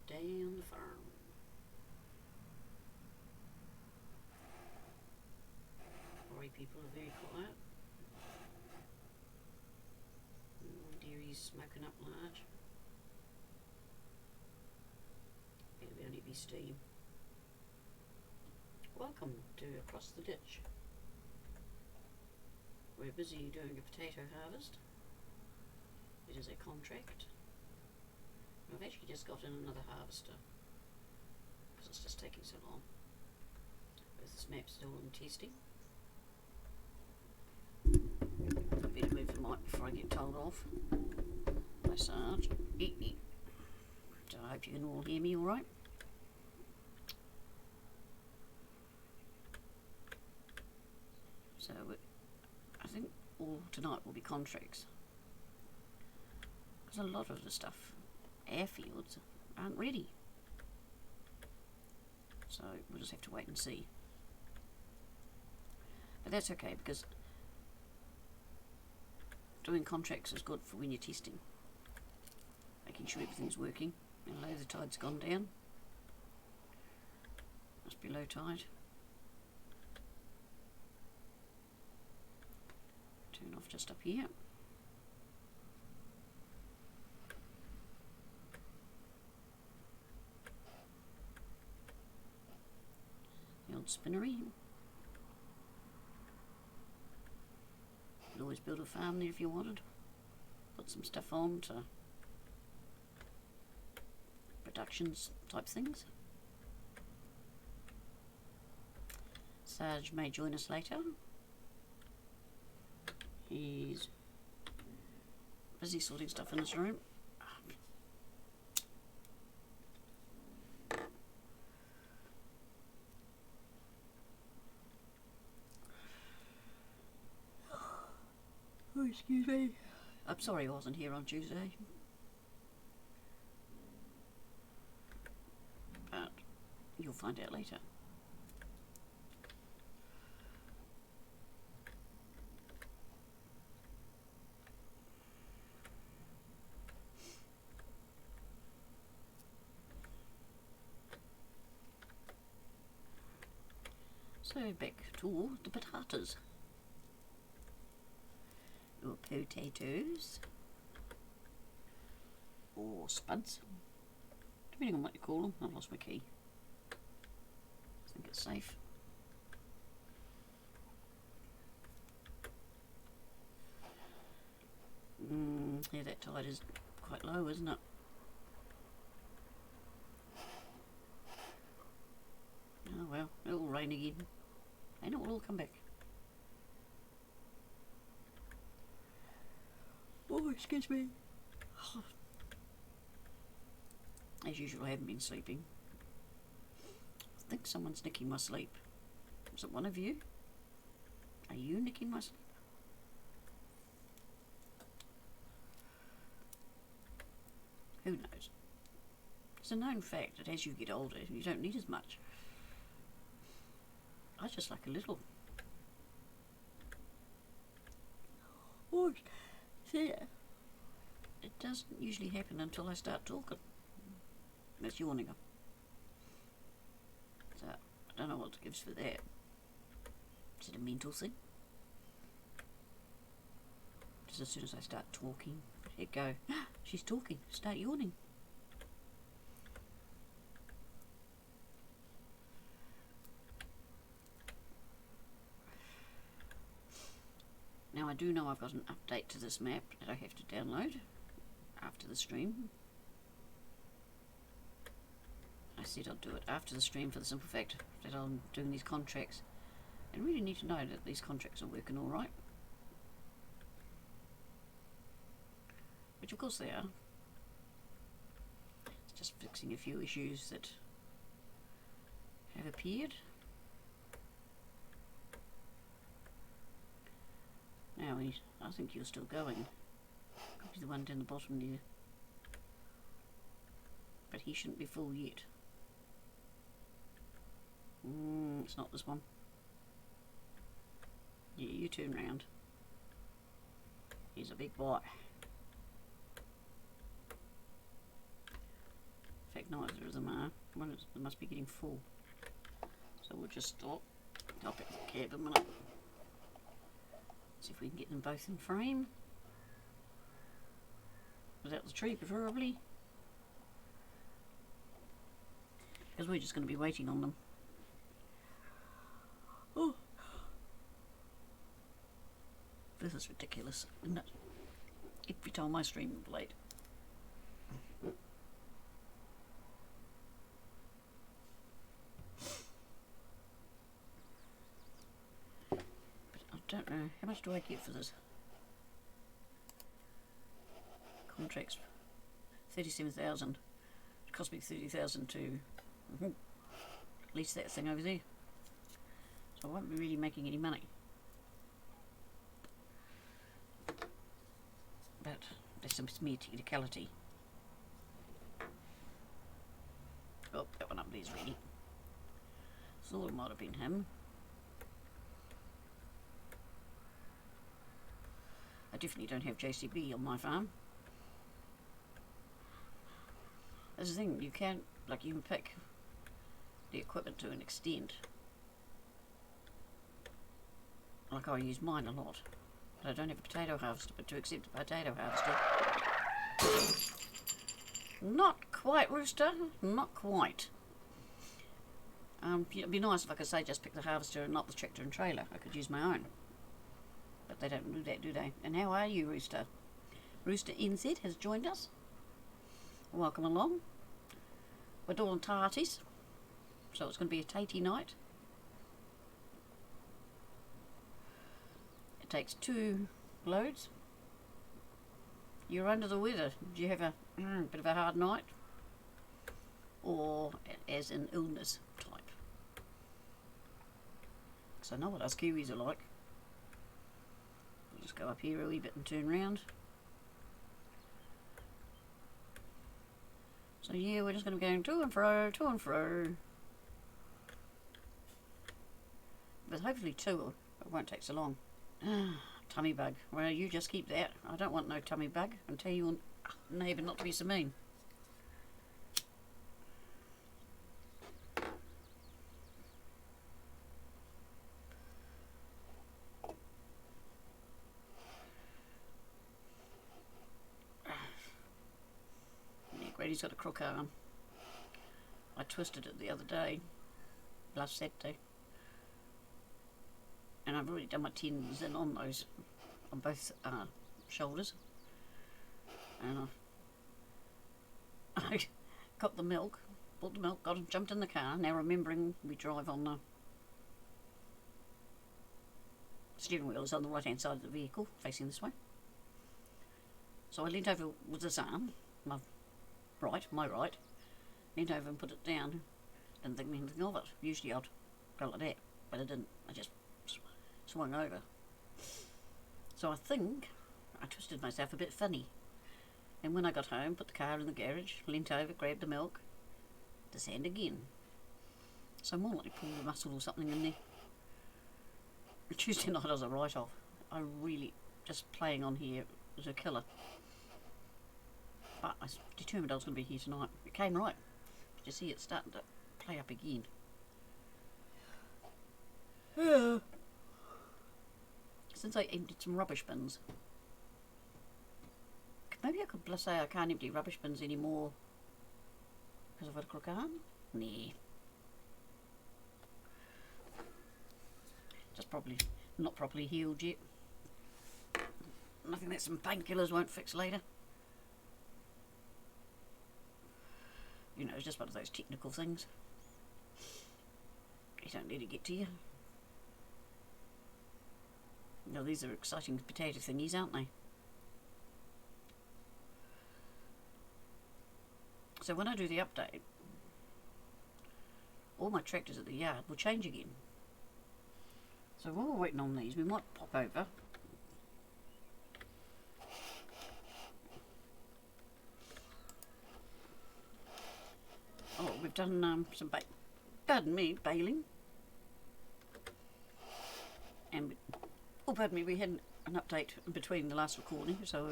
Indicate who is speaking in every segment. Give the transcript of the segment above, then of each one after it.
Speaker 1: day on the farm. Sorry, people are very quiet. Dairy's smoking up large. It'll only be steam. Welcome to Across the Ditch. We're busy doing a potato harvest. It is a contract. I've actually just got in another harvester because it's just taking so long. But this map's still in testing. I better move the mic before I get told off by Sarge. So I hope you can all hear me alright. So I think all tonight will be contracts. Because a lot of the stuff, airfields, aren't ready. So we'll just have to wait and see. But that's okay, because doing contracts is good for when you're testing. Making sure everything's working. And low the tide's gone down. Must be low tide. Turn off just up here. The old spinnery. You could always build a farm there if you wanted. Put some stuff on to productions type things. Sarge may join us later. He's busy sorting stuff in his room. Oh, excuse me. I'm sorry I wasn't here on Tuesday. But you'll find out later. So back to the potatoes. Or potatoes. Or spuds. Depending on what you call them. I've lost my key. I think it's safe. Yeah, that tide is quite low, isn't it? Oh well, it'll rain again. And it will all come back. Oh, excuse me. As usual, I haven't been sleeping. I think someone's nicking my sleep. Is it one of you? Are you nicking my sleep? Who knows? It's a known fact that as you get older, you don't need as much. I just like a little. Oh, there. It doesn't usually happen until I start talking. That's yawning. So, I don't know what gives for that. Is it a mental thing? Just as soon as I start talking, it go, she's talking, start yawning. Now I do know I've got an update to this map that I have to download after the stream. I said I'd do it after the stream for the simple fact that I'm doing these contracts and really need to know that these contracts are working alright. Which of course they are. It's just fixing a few issues that have appeared. Now, I think you're still going. Could be the one down the bottom there. But he shouldn't be full yet. It's not this one. Yeah, you turn round. He's a big boy. fact, neither of them are. One is, they must be getting full. So we'll just stop. I'll pick the cab a minute. See if we can get them both in frame. Without the tree, preferably. Because we're just going to be waiting on them. Oh. This is ridiculous, isn't it? Every time I stream late. But I don't know, how much do I get for this? Contracts 37,000. It cost me 30,000 to lease that thing over there. So I won't be really making any money. But there's some mere technicality. Oh, that one up there's ready. Thought it might have been him. I definitely don't have JCB on my farm. That's the thing, you can pick the equipment to an extent. Like I use mine a lot. But I don't have a potato harvester, but to accept a potato harvester. Not quite, Rooster, not quite. It'd be nice if I could say just pick the harvester and not the tractor and trailer. I could use my own. But they don't do that, do they? And how are you, Rooster? Rooster NZ has joined us. Welcome along. We're doing tarties, so it's going to be a tatey night. It takes 2 loads. You're under the weather. Did you have a bit of a hard night? Or as an illness type? Because I know what us Kiwis are like. We'll just go up here a wee bit and turn round. So yeah, we're just going to be going to and fro, to and fro. But hopefully 2, it won't take so long. Tummy bug. Well, you just keep that. I don't want no tummy bug. I'll tell you, neighbour, not to be so mean. Grady's got a crook arm. I twisted it the other day, last Saturday, and I've already done my tendons in on those, on both shoulders. And I got the milk, bought the milk, jumped in the car. Now remembering we drive on the steering wheel is on the right hand side of the vehicle, facing this way. So I leant over with this arm, my right, leant over and put it down. Didn't think anything of it. Usually I'd go like that, but I didn't. I just swung over. So I think I twisted myself a bit funny. And when I got home, put the car in the garage, leant over, grabbed the milk, descend again. So more like pulled a muscle or something in there. Tuesday night I was a write-off. I really, just playing on here was a killer. But I was determined I was going to be here tonight. It came right. Did you see it starting to play up again? Since I emptied some rubbish bins. Maybe I could say I can't empty rubbish bins anymore because I've got a crook arm? Nah. Just probably not properly healed yet. Nothing that some painkillers won't fix later. You know, it's just one of those technical things. You don't need to get to you. No, these are exciting potato thingies, aren't they? So when I do the update, all my tractors at the yard will change again. So while we're waiting on these, we might pop over. Oh, we've done some baling. And, oh, pardon me, we had an update in between the last recording, so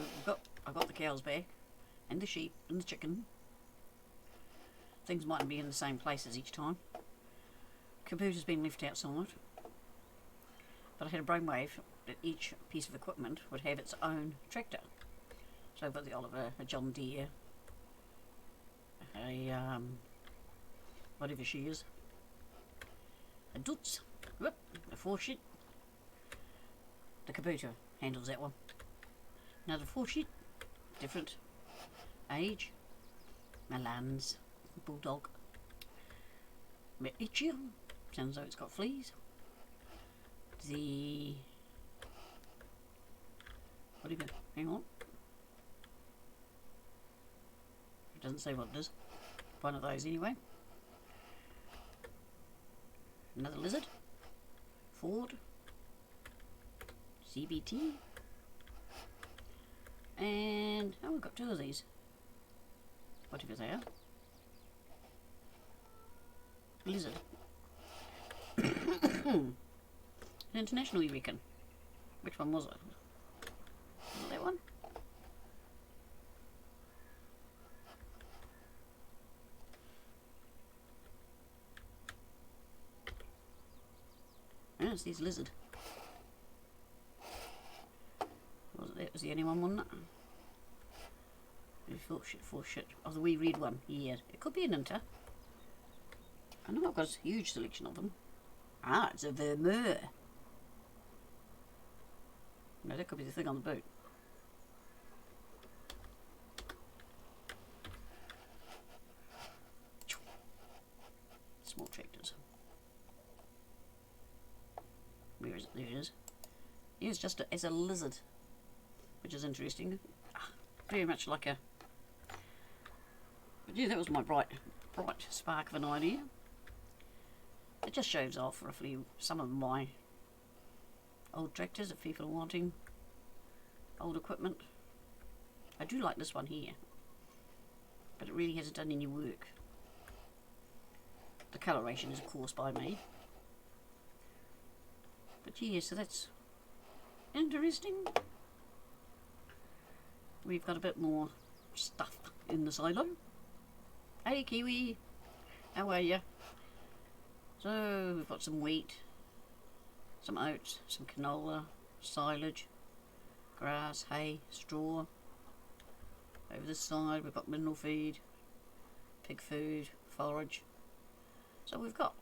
Speaker 1: I got the cows back, and the sheep, and the chicken. things mightn't be in the same places each time. Computer's been left outside, but I had a brainwave that each piece of equipment would have its own tractor. So I've got the Oliver, a John Deere, a whatever she is, a Dutz, whoop, a 4-sheet. The computer handles that one. Another 4-sheet, different age, Milan's Bulldog. Itchy, sounds like it's got fleas. The what do you got? Hang on. It doesn't say what it is. One of those anyway. Another lizard. Ford. CBT. And oh, we've got 2 of these. Whatever they are. Lizard. An international, you reckon? Which one was it? Was it that one? Yes, this lizard. Was it that? Was the only one, wasn't it? 4-shit. Oh, the wee red one. Yeah, it could be an inter. I know I've got a huge selection of them. Ah, it's a Vermeer. No, that could be the thing on the boot. Small tractors. Where is it? There it is. It's just as a lizard, which is interesting. Very much like a. But yeah, that was my bright spark of an idea. It just shows off roughly some of my old tractors if people are wanting old equipment. I do like this one here, but it really hasn't done any work. The coloration is of course by me. But yeah, so that's interesting. We've got a bit more stuff in the silo. Hey Kiwi, how are you? So we've got some wheat, some oats, some canola, silage, grass, hay, straw. Over this side we've got mineral feed, pig food, forage. So we've got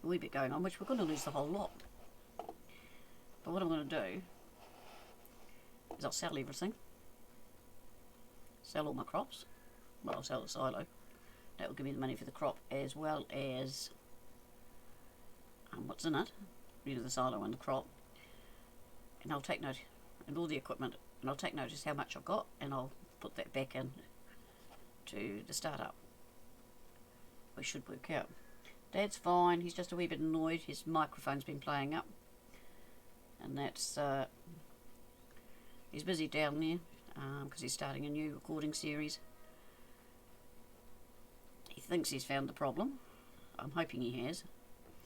Speaker 1: a wee bit going on, which we're going to lose the whole lot. But what I'm going to do is I'll sell everything. Sell all my crops. Well, I'll sell the silo. That will give me the money for the crop as well as what's in it. Rid of the silo and the crop. And I'll take note, and all the equipment, and I'll take notice how much I've got, and I'll put that back in to the startup. Which should work out. Dad's fine, he's just a wee bit annoyed. His microphone's been playing up. And that's, he's busy down there because he's starting a new recording series. He thinks he's found the problem. I'm hoping he has,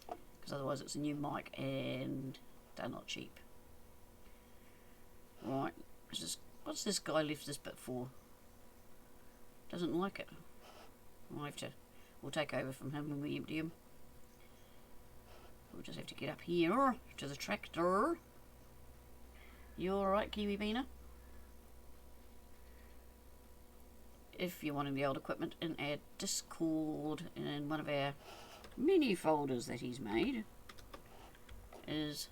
Speaker 1: because otherwise it's a new mic and they're not cheap. Right, what's this guy left this bit for? Doesn't like it. We'll take over from him when we empty him. We'll just have to get up here to the tractor. You alright, Kiwi Beaner? If you're wanting the old equipment in our Discord, in one of our mini folders that he's made, is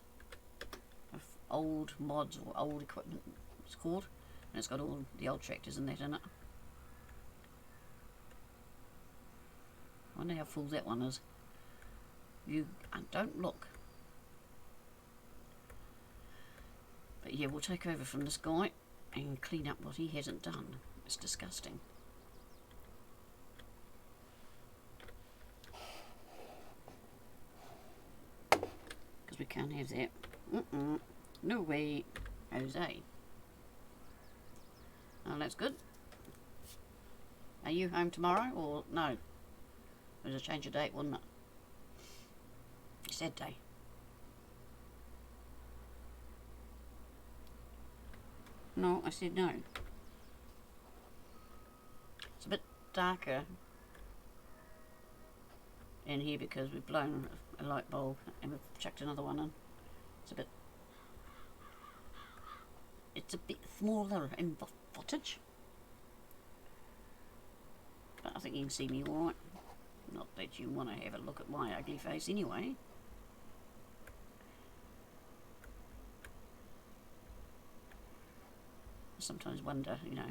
Speaker 1: old mods or old equipment, it's called, and it's got all the old tractors and that in it. I wonder how full that one is. You don't look. But yeah, we'll take over from this guy and clean up what he hasn't done. It's disgusting. Because we can't have that. No way, Jose. Oh, that's good. Are you home tomorrow or no? It was a change of date, wasn't it? You said day. No, I said no. It's a bit darker in here because we've blown a light bulb and we've chucked another one in. It's a bit smaller in footage, but I think you can see me alright. Not that you want to have a look at my ugly face anyway. I sometimes wonder, you know,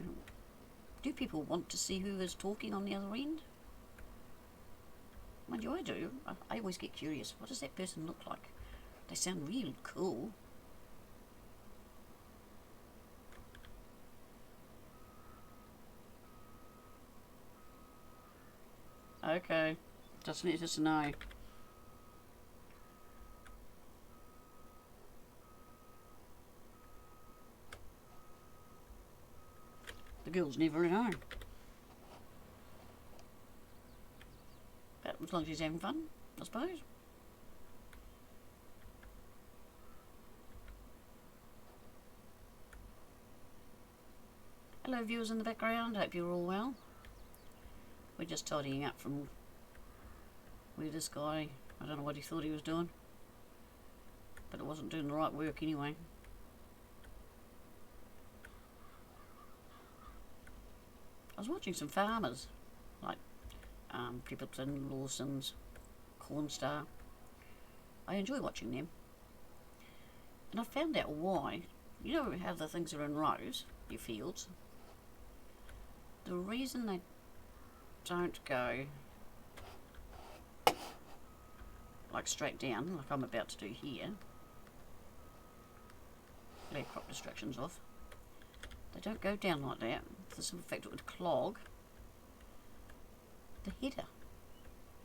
Speaker 1: do people want to see who is talking on the other end? Mind you, I do. I always get curious. What does that person look like? They sound real cool. Okay, just need us to know. The girls never know. But as long as she's having fun, I suppose. Hello viewers in the background, hope you're all well. We're just tidying up from where this guy, I don't know what he thought he was doing, but it wasn't doing the right work anyway. I was watching some farmers, like Crippleton, Lawson's, Cornstar. I enjoy watching them. And I found out why. You know how the things are in rows, your fields? The reason they don't go like straight down, like I'm about to do here. Lay crop distractions off. They don't go down like that. For the simple fact it would clog the header.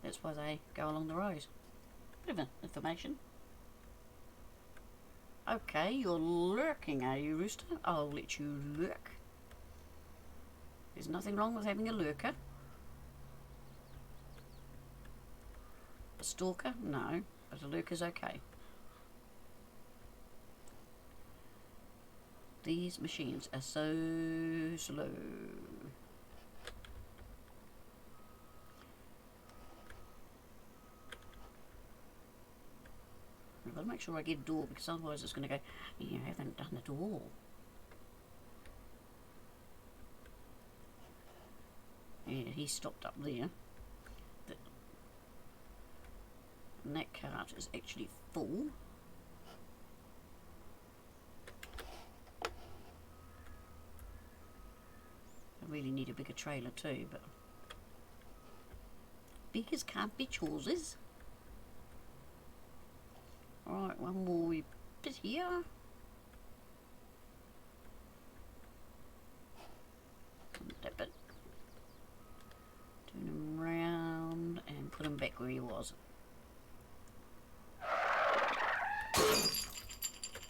Speaker 1: That's why they go along the rows. Bit of information. Okay, you're lurking, are you, Rooster? I'll let you lurk. There's nothing wrong with having a lurker. A stalker? No, but a lurker's okay. These machines are so slow. I've got to make sure I get a door, because otherwise it's going to go, you haven't done the door. Yeah, he stopped up there. And that cart is actually full. I really need a bigger trailer too, but beggars can't be choosers. Alright, one more wee bit here. That bit. Turn him round and put him back where he was.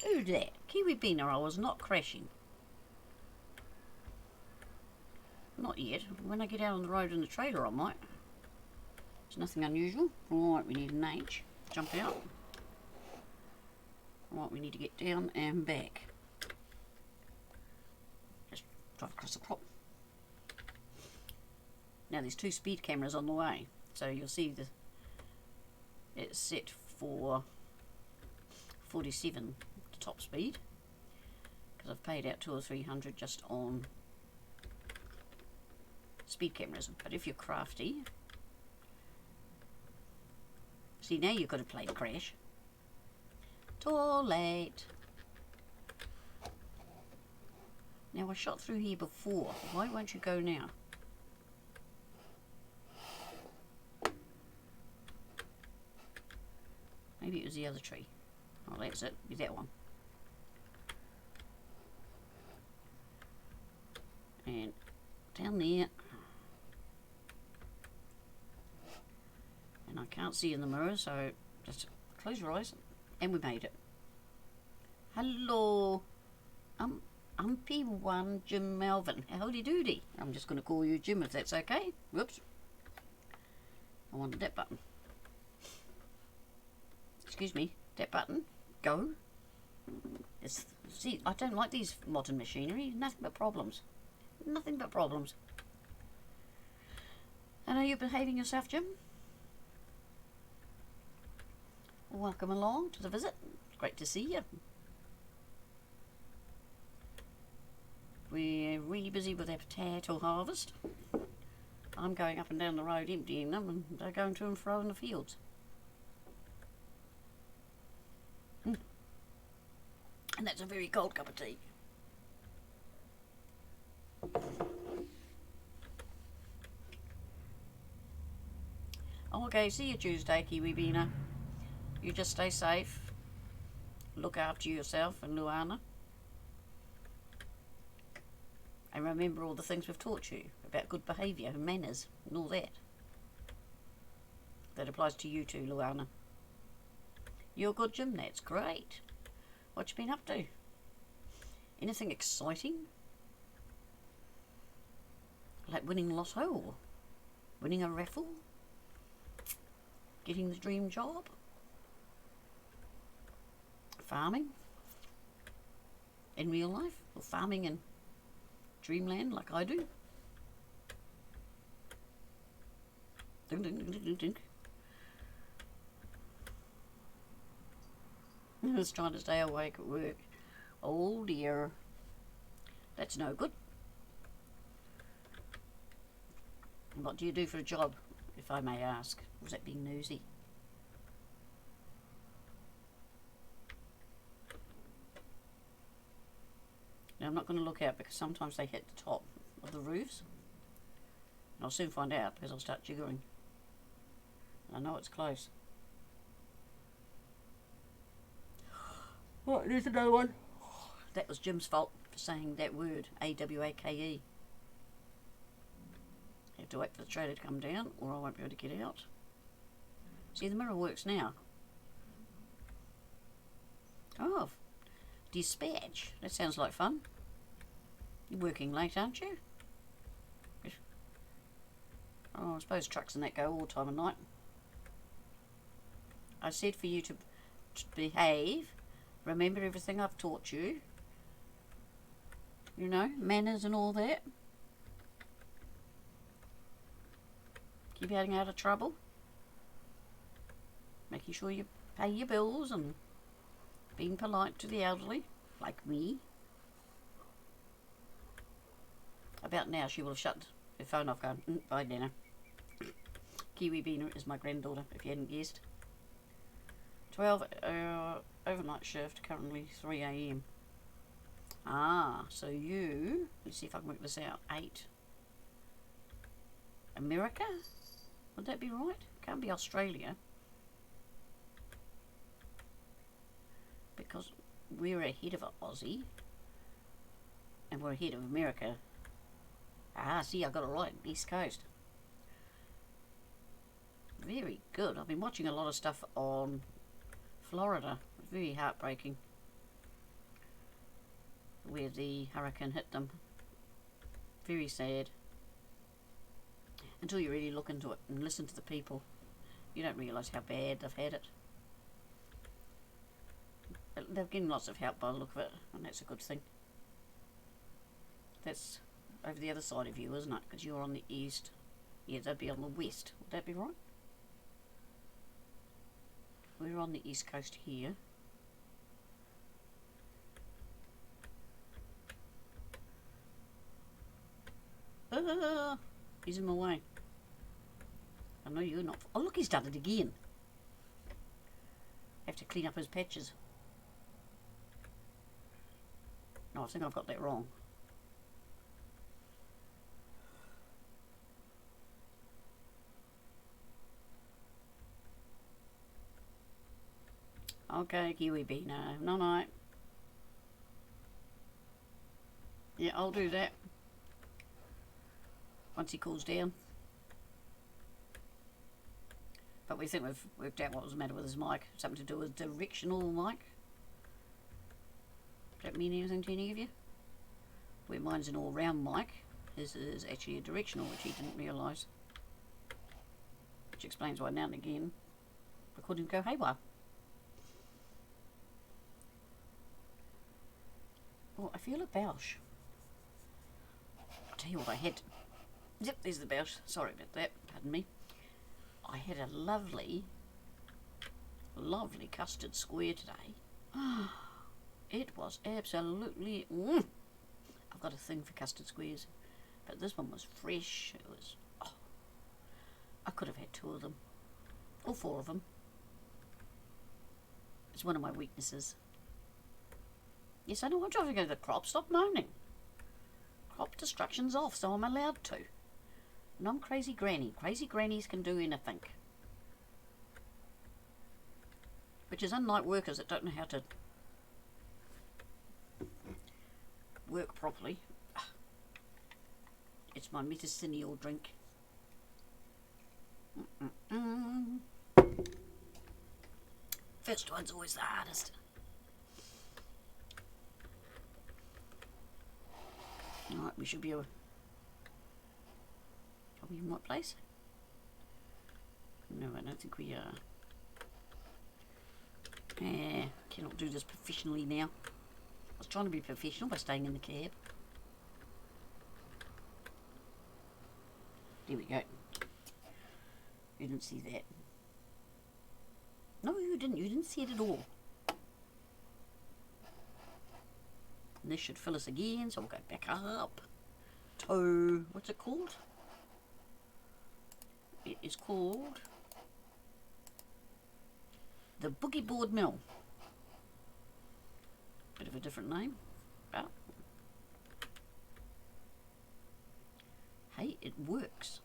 Speaker 1: Who's that? Kiwi Beaner, I was not crashing. Not yet. When I get out on the road in the trailer I might. It's nothing unusual. Alright, we need an H. Jump out. Alright, we need to get down and back. Just drive across the crop. Now there's 2 speed cameras on the way. So you'll see it's set for 47, the top speed. Because I've paid out 200 or 300 just on speed cameras. But if you're crafty, see, now you've got to play the crash. Too late. Now I shot through here before. Why won't you go now? Maybe it was the other tree. Oh, that's it. Be that one. And down there. And I can't see in the mirror, so just close your eyes. And we made it. Hello. Umpy1 Jim Melvin. Howdy doody. I'm just going to call you Jim if that's okay. Whoops. I wanted that button. Excuse me. That button. Go. See, I don't like these modern machinery. Nothing but problems. Nothing but problems. And are you behaving yourself, Jim? welcome along to the visit. Great to see you. We're really busy with our potato harvest. I'm going up and down the road emptying them, and they're going to and fro in the fields. And that's a very cold cup of tea. Okay, see you Tuesday, Kiwi Beaner. You just stay safe. Look after yourself and Luana. And remember all the things we've taught you about good behaviour and manners and all that. That applies to you too, Luana. You're good, Jim. That's great. What you been up to? Anything exciting? Like winning lotto or winning a raffle? Getting the dream job? Farming? In real life? Or farming in dreamland like I do? Ding, ding, ding, ding, ding. I was trying to stay awake at work. Oh dear. That's no good. What do you do for a job, if I may ask? Was that being nosy? Now I'm not going to look out because sometimes they hit the top of the roofs. And I'll soon find out because I'll start jiggering. I know it's close. Right, there's another one. That was Jim's fault for saying that word, A-W-A-K-E. I have to wait for the trailer to come down or I won't be able to get out. See, the mirror works now. Oh, dispatch. That sounds like fun. You're working late, aren't you? Oh, I suppose trucks and that go all time of night. I said for you to behave. Remember everything I've taught you. You know, manners and all that. Keep getting out of trouble. Making sure you pay your bills and being polite to the elderly, like me. About now she will have shut her phone off going, bye dinner. Kiwi Beaner is my granddaughter, if you hadn't guessed. 12-hour overnight shift, currently 3 AM. Ah, so you, let's see if I can work this out, 8. America? Would that be right? Can't be Australia. Because we're ahead of Aussie. And we're ahead of America. Ah, see, I got it right, East Coast. Very good. I've been watching a lot of stuff on Florida. Very heartbreaking. Where the hurricane hit them. Very sad. Until you really look into it and listen to the people, you don't realise how bad they've had it. They're getting lots of help by the look of it, and that's a good thing. That's over the other side of you, isn't it? Because you're on the east. Yeah, they'd be on the west. Would that be right? We're on the east coast here. He's in my way. I know you're not. Oh look, he's done it again. Have to clean up his patches. No, I think I've got that wrong. Okay, Kiwi Beaner. No, no. Yeah, I'll do that. Once he cools down. But we think we've worked out what was the matter with his mic. Something to do with directional mic. Does that mean anything to any of you? Where mine's an all-round mic, his is actually a directional, which he didn't realise. Which explains why now and again recording go haywire. Oh, I feel a Bausch. I'll tell you what I had. Yep, there's the Bausch. Sorry about that. Pardon me. I had a lovely lovely custard square today. It was absolutely... I've got a thing for custard squares, but this one was fresh. It was... Oh, I could have had 2 of them, or 4 of them. It's one of my weaknesses. Yes, I know I'm trying to go to the crop. Stop moaning. Crop destruction's off, so I'm allowed to. And I'm crazy granny. Crazy grannies can do anything. Which is unlike workers that don't know how to work properly. It's my medicinal drink. First one's always the hardest. Alright, we should be are we in the right place? No, I don't think we are. Cannot do this professionally now. I was trying to be professional by staying in the cab. There we go. You didn't see that. No, you didn't. You didn't see it at all. And this should fill us again, so we'll go back up to... What's it called? It is called the Boogie Board Mill. Bit of a different name, but hey, it works.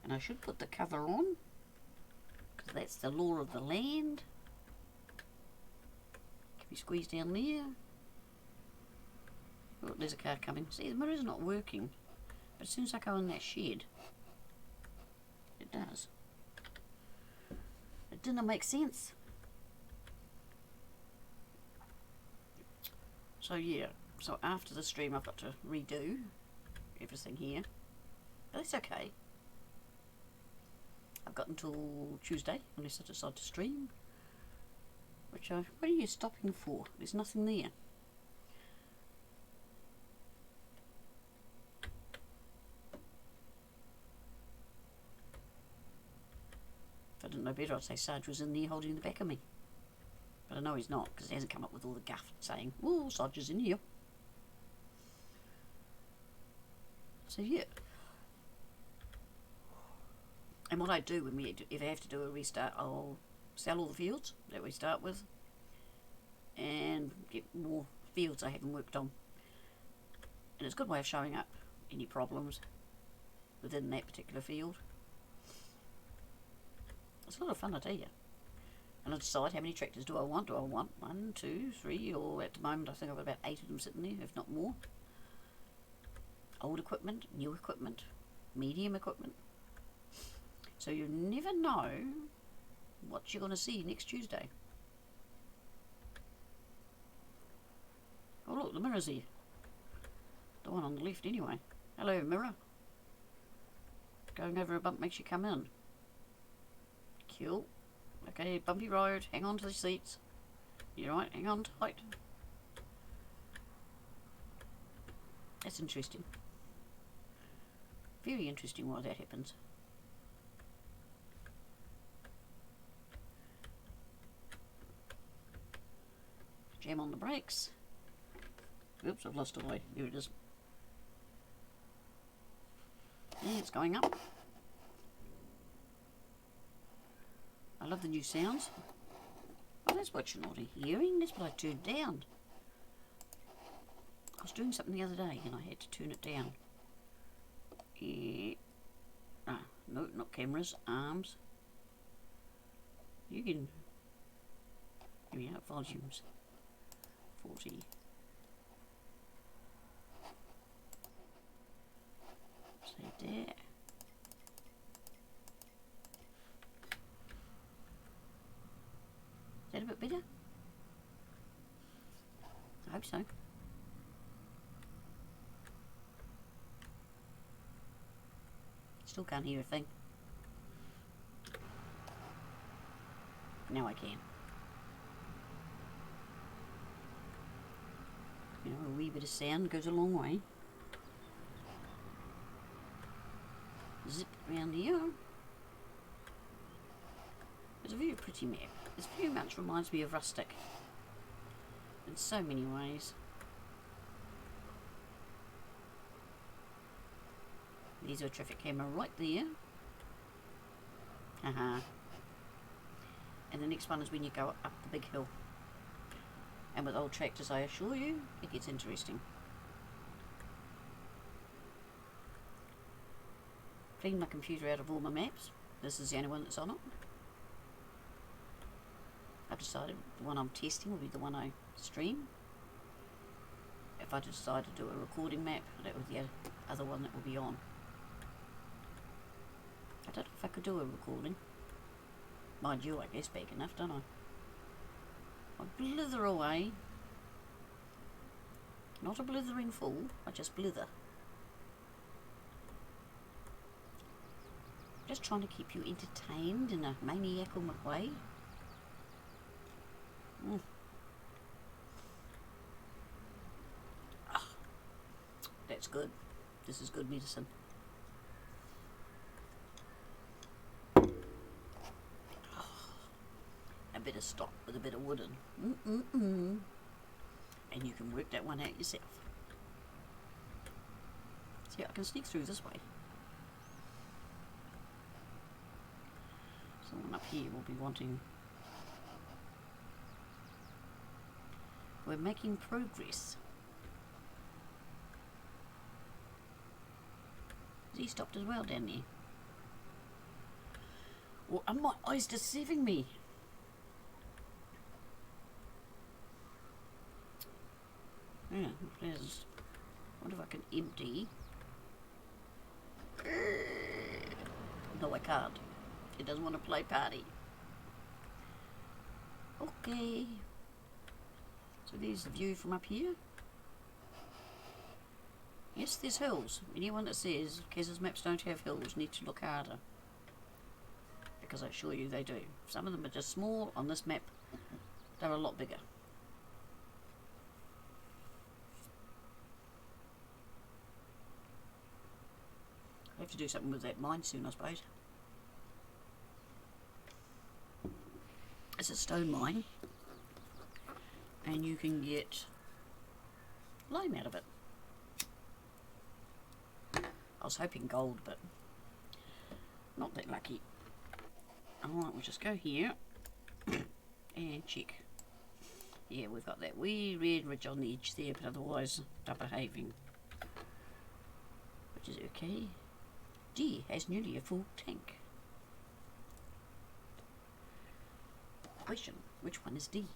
Speaker 1: And I should put the cover on, because that's the law of the land. Can we squeeze down there? Oh, there's a car coming. See, the mirror's not working, but as soon as I go in that shed, it does. It didn't make sense. So yeah, so after the stream I've got to redo everything here, but that's okay. I've got until Tuesday, unless I decide to stream. What are you stopping for? There's nothing there. If I didn't know better, I'd say Sarge was in there holding the back of me. But I know he's not, because he hasn't come up with all the guff saying, "Oh, Sarge is in here." So yeah. And what I do when if I have to do a restart, I'll sell all the fields that we start with and get more fields I haven't worked on. And it's a good way of showing up any problems within that particular field. It's a lot of fun, I tell you. And I decide how many tractors do I want. Do I want 1, 2, 3, or at the moment I think I've got about 8 of them sitting there, if not more. Old equipment, new equipment, medium equipment. So you never know what you're going to see next Tuesday. Oh look, the mirror's here. The one on the left anyway. Hello mirror. Going over a bump makes you come in. Cool. Okay, bumpy road, hang on to the seats. You're right, hang on tight. That's interesting. Very interesting why that happens. Jam on the brakes. Oops, I've lost a way. Here it is. Yeah, it's going up. I love the new sounds. Oh, that's what you're not hearing. That's what I turned down. I was doing something the other day and I had to turn it down. No, not cameras, arms. You can... Here we are, volumes. 40. Say there. Is that a bit better? I hope so. Still can't hear a thing. Now I can. You know, a wee bit of sound goes a long way. Zip around here. It's a very pretty map. It very much reminds me of Rustic in so many ways. There's a traffic camera right there. Haha. And the next one is when you go up the big hill. And with old tractors, I assure you, it gets interesting. Clean my computer out of all my maps. This is the only one that's on it. I've decided the one I'm testing will be the one I stream. If I decide to do a recording map, that will be the other one that will be on. I don't know if I could do a recording. Mind you, I guess big enough, don't I? I blither away. Not a blithering fool, I just blither. Just trying to keep you entertained in a maniacal way. Oh, that's good. This is good medicine. A bit of stock with a bit of wood in. And you can work that one out yourself. See, I can sneak through this way. Someone up here will be wanting. We're making progress. He stopped as well down there. Or are my eyes deceiving me? Yeah, there's. What if I can empty? No, I can't. It doesn't want to play party. Okay. So there's the view from up here. Yes, there's hills. Anyone that says Cazz's maps don't have hills need to look harder. Because I assure you they do. Some of them are just small. On this map, they're a lot bigger. I have to do something with that mine soon, I suppose. It's a stone mine, and you can get lime out of it. I was hoping gold, but not that lucky. Alright, we'll just go here and check. Yeah, we've got that wee red ridge on the edge there, but otherwise they're behaving, which is okay. D has nearly a full tank. Question, which one is D?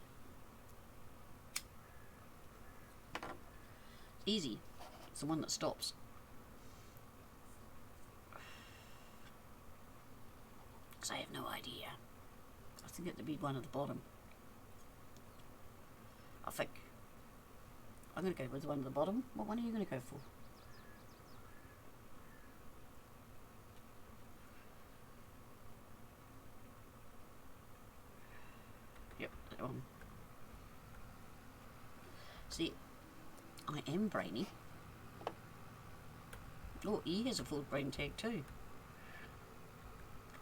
Speaker 1: Easy. It's the one that stops. Because I have no idea. I think it'd be one at the bottom. I think. I'm going to go with the one at the bottom. What one are you going to go for? Yep, that one. See, I am brainy. Oh, E has a full brain tag too.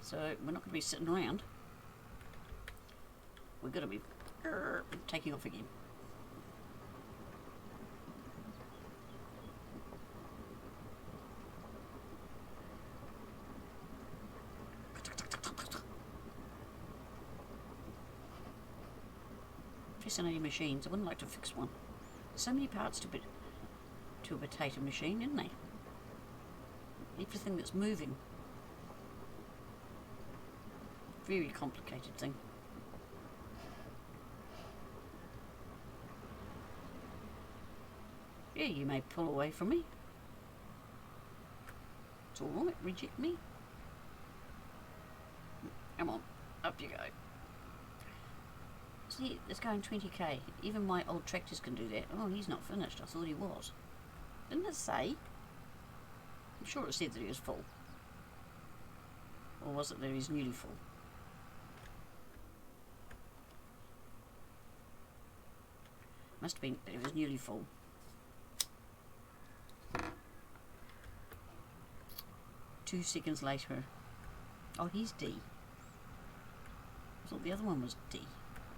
Speaker 1: So we're not going to be sitting around. We're going to be taking off again. Fascinating machines. I wouldn't like to fix one. So many parts to a potato machine, isn't there? Everything that's moving. Very complicated thing. Yeah, you may pull away from me. It's alright, reject me. Come on, up you go. See, it's going 20k. Even my old tractors can do that. Oh, he's not finished. I thought he was. Didn't it say? I'm sure it said that he was full. Or was it that he's nearly full? Must have been that he was nearly full. Two seconds later. Oh, he's D. I thought the other one was D.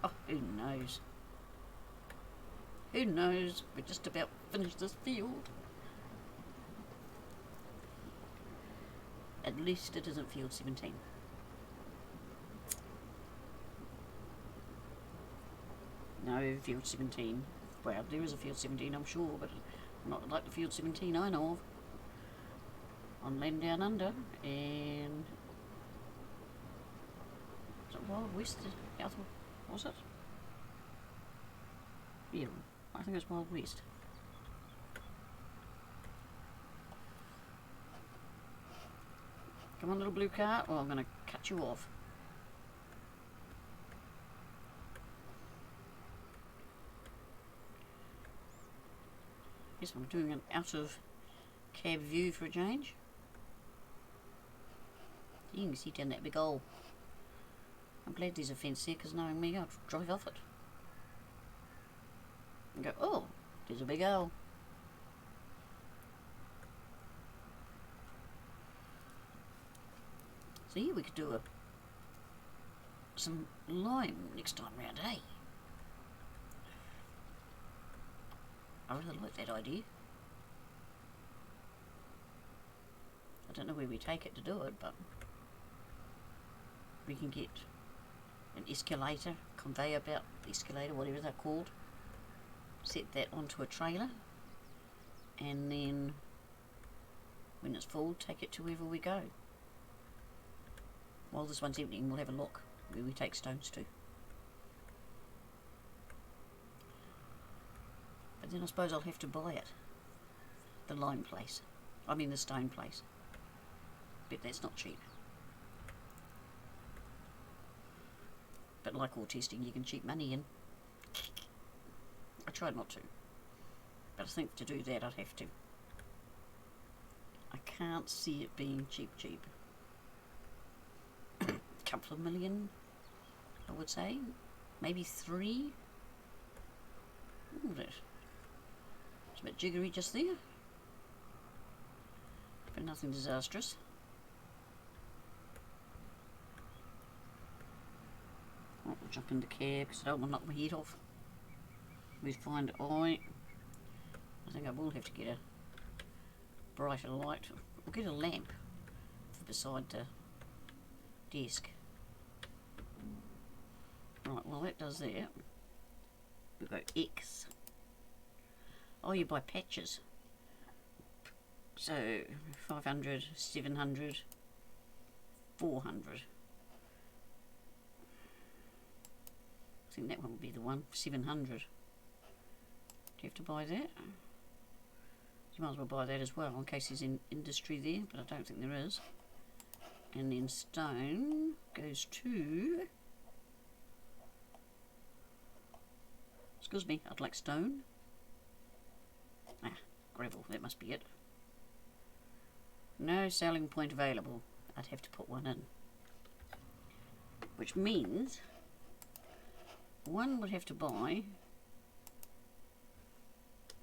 Speaker 1: Oh, who knows? Who knows? We're just about finished this field. At least it isn't field 17. No, field 17. Well, there is a field 17, I'm sure, but not like the field 17 I know of. On Land Down Under, and was it Wild West? Was it? Yeah, I think it's Wild West. Come on, little blue car, or I'm going to cut you off. Yes, I'm doing an out of cab view for a change. You can see down that big hole. I'm glad there's a fence there, because knowing me, I'd drive off it. And go, oh, there's a big hole. So yeah, we could do some lime next time round, eh? I really like that idea. I don't know where we take it to do it, but we can get an escalator, conveyor belt escalator, whatever they're called, set that onto a trailer, and then when it's full, take it to wherever we go. While this one's empty, we'll have a look where we take stones to. But then I suppose I'll have to buy it. The lime place. I mean the stone place. Bet that's not cheap. But like all testing, you can cheat money in. I tried not to. But I think to do that I'd have to. I can't see it being cheap. A couple of million, I would say. Maybe 3. Look at it. It's a bit jiggery just there. But nothing disastrous. I'll jump in the cab because I don't want to knock my head off. We find I think I will have to get a brighter light. We'll get a lamp for beside the desk. Right, well that does that. We've got X. Oh, you buy patches. So 500, 700, 400. I think that one will be the one, 700. Do you have to buy that? You might as well buy that as well in case there's in industry there, but I don't think there is. And then stone goes to... Excuse me, I'd like stone. Ah, gravel, that must be it. No selling point available. I'd have to put one in. Which means one would have to buy,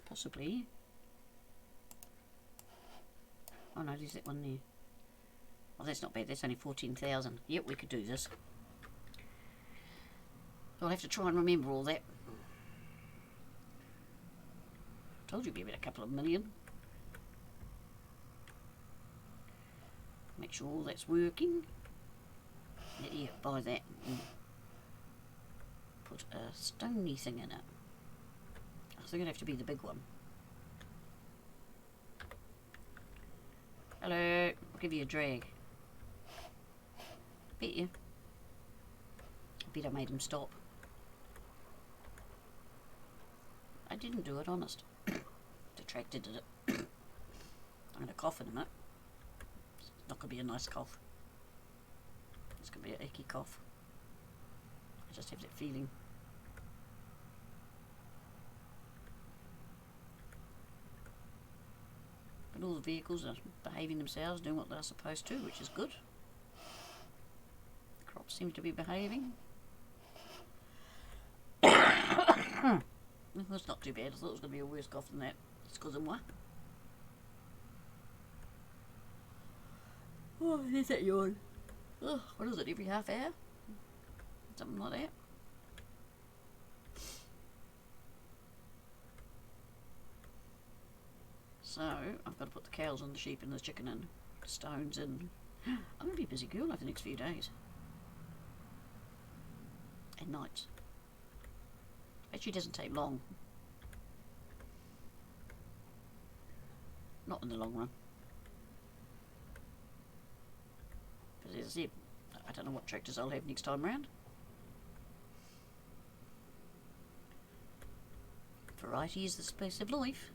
Speaker 1: possibly, oh no, there's that one there. Oh, that's not bad, that's only 14,000. Yep, we could do this. I'll have to try and remember all that. Told you it'd be about a couple of million. Make sure all that's working. Yeah, buy that. Put a stony thing in it. I think it'd have to be the big one. Hello, I'll give you a drag. Bet you. I bet I made him stop. I didn't do it, honest. The tractor did it. I'm going to cough in a minute. It's not going to be a nice cough. It's going to be an icky cough. I just have that feeling. But all the vehicles are behaving themselves, doing what they're supposed to, which is good. The crops seem to be behaving. That's not too bad. I thought it was going to be a worse cough than that. It's because of moi. Oh, there's that yawn. Oh, what is it, every half hour? something like that. So I've got to put the cows and the sheep and the chicken in, the stones in. I'm going to be a busy girl over the next few days. And nights. Actually, it doesn't take long. Not in the long run. But as I said, I don't know what tractors I'll have next time round. Variety is the spice of life.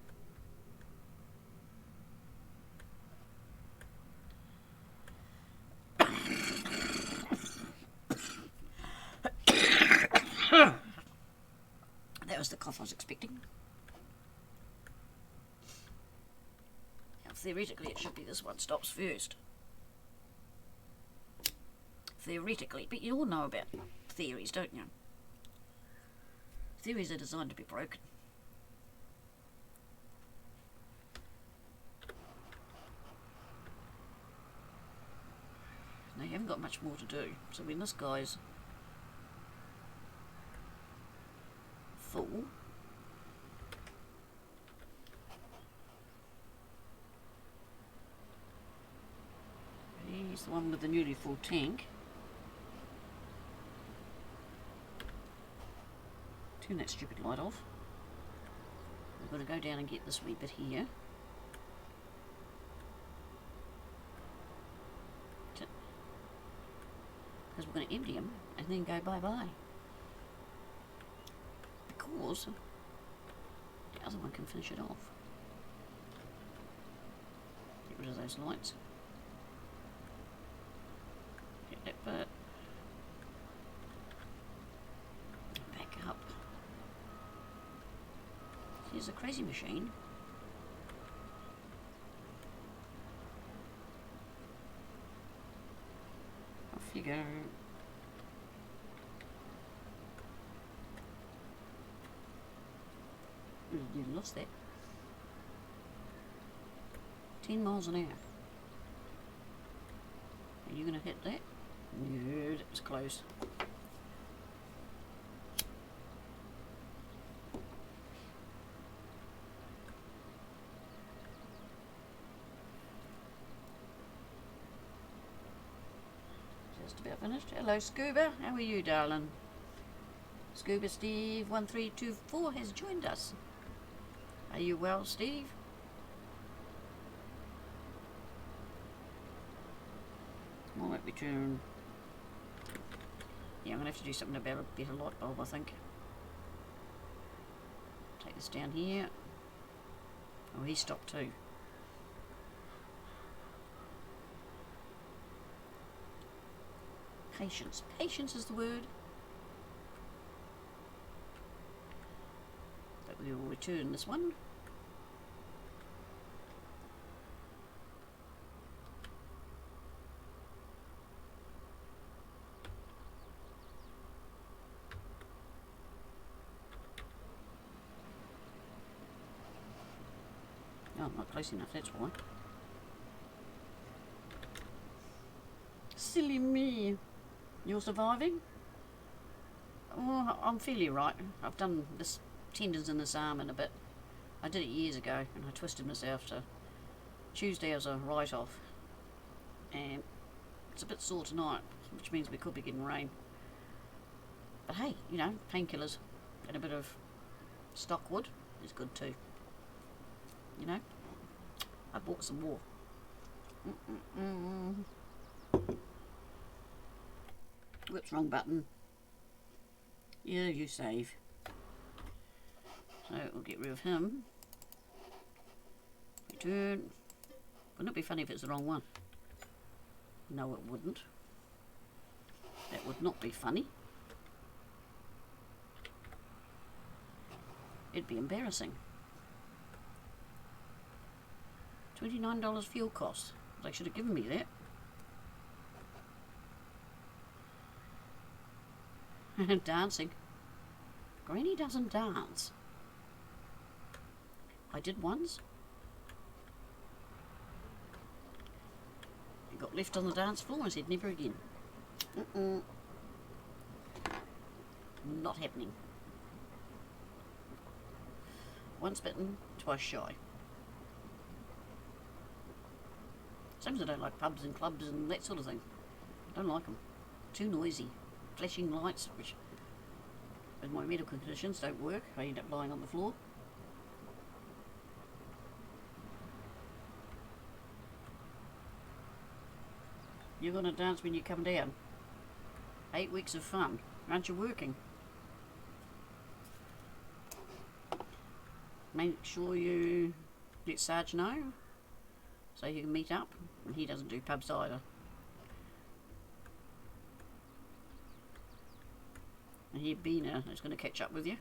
Speaker 1: That was the cough I was expecting. Now, theoretically, it should be this one stops first. Theoretically, but you all know about theories, don't you? Theories are designed to be broken. Now, you haven't got much more to do, so when this guy's full, he's the one with the nearly full tank. Turn that stupid light off. We've got to go down and get this wee bit here. Because we're going to empty him and then go bye-bye. Because the other one can finish it off. Get rid of those lights. Get that bit. Back up. Here's a crazy machine. Off you go. You lost that. 10 miles an hour. Are you going to hit that? No, that was close. Just about finished. Hello, Scuba. How are you, darling? Scuba Steve 1324 has joined us. Are you well, Steve? Might be turn. Yeah, I'm gonna have to do something about a better light bulb, I think. Take this down here. Oh, he stopped too. Patience. Patience is the word. But we will return this one. Oh, I'm not close enough, that's why. Silly me. You're surviving? Oh, I'm fairly right. I've done this tendons in this arm in a bit. I did it years ago and I twisted myself, so Tuesday was a write-off. And it's a bit sore tonight, which means we could be getting rain. But hey, you know, painkillers and a bit of stock wood is good too. You know, I bought some more. Whoops, wrong button. Yeah, you save. So we'll get rid of him. Return. Wouldn't it be funny if it's the wrong one? No, it wouldn't. That would not be funny. It'd be embarrassing. $29 fuel cost. They should have given me that. Dancing. Granny doesn't dance. I did once. He got left on the dance floor and said never again. Not happening. Once bitten, twice shy. Same as I don't like pubs and clubs and that sort of thing. Don't like them. Too noisy. Flashing lights, which with my medical conditions don't work. I end up lying on the floor. You're going to dance when you come down. 8 weeks of fun. Aren't you working? Make sure you let Sarge know so you can meet up. And he doesn't do pubs either. And here Bina is going to catch up with you.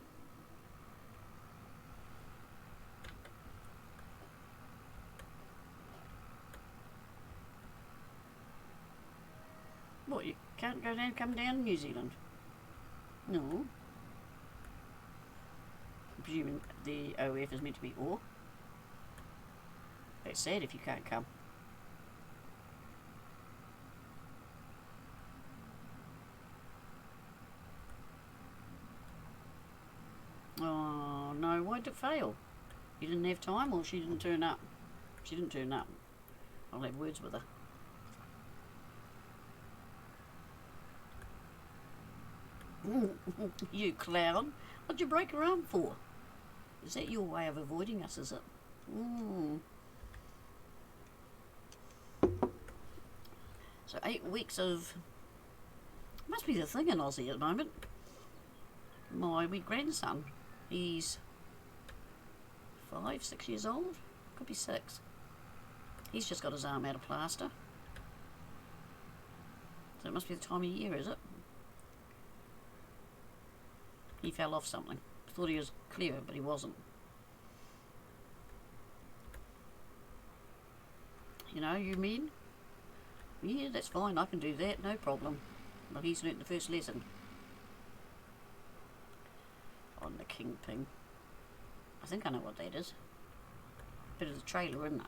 Speaker 1: What, you can't go down, come down New Zealand? No. I'm presuming the OF is meant to be or. That's sad if you can't come. Oh no, why did it fail? You didn't have time or she didn't turn up? She didn't turn up. I'll have words with her. You clown. What'd you break her arm for? Is that your way of avoiding us, is it? So 8 weeks of... Must be the thing in Aussie at the moment. My wee grandson, he's 5, 6 years old. Could be 6. He's just got his arm out of plaster. So it must be the time of year, is it? He fell off something. Thought he was clever, but he wasn't. You know, you mean? Yeah, that's fine, I can do that, no problem. But he's learnt the first lesson. On the kingpin. I think I know what that is. Bit of the trailer, isn't it?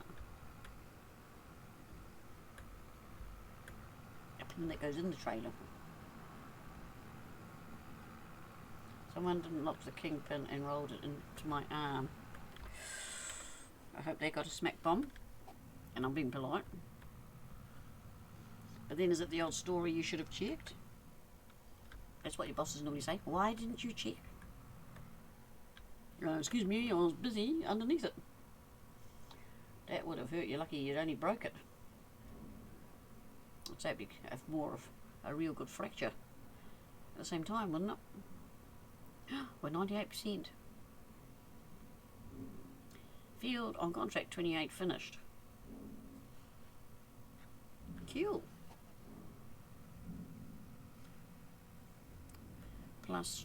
Speaker 1: A pin that goes in the trailer. Someone didn't lock the kingpin and rolled it into my arm. I hope they got a smack bomb. And I'm being polite. But then is it the old story you should have checked? That's what your bosses normally say. Why didn't you check? Excuse me, I was busy underneath it. That would have hurt you. Lucky you'd only broke it. I'd say it'd be more of a real good fracture at the same time, wouldn't it? We're 98%. Field on contract 28 finished. Cool. Plus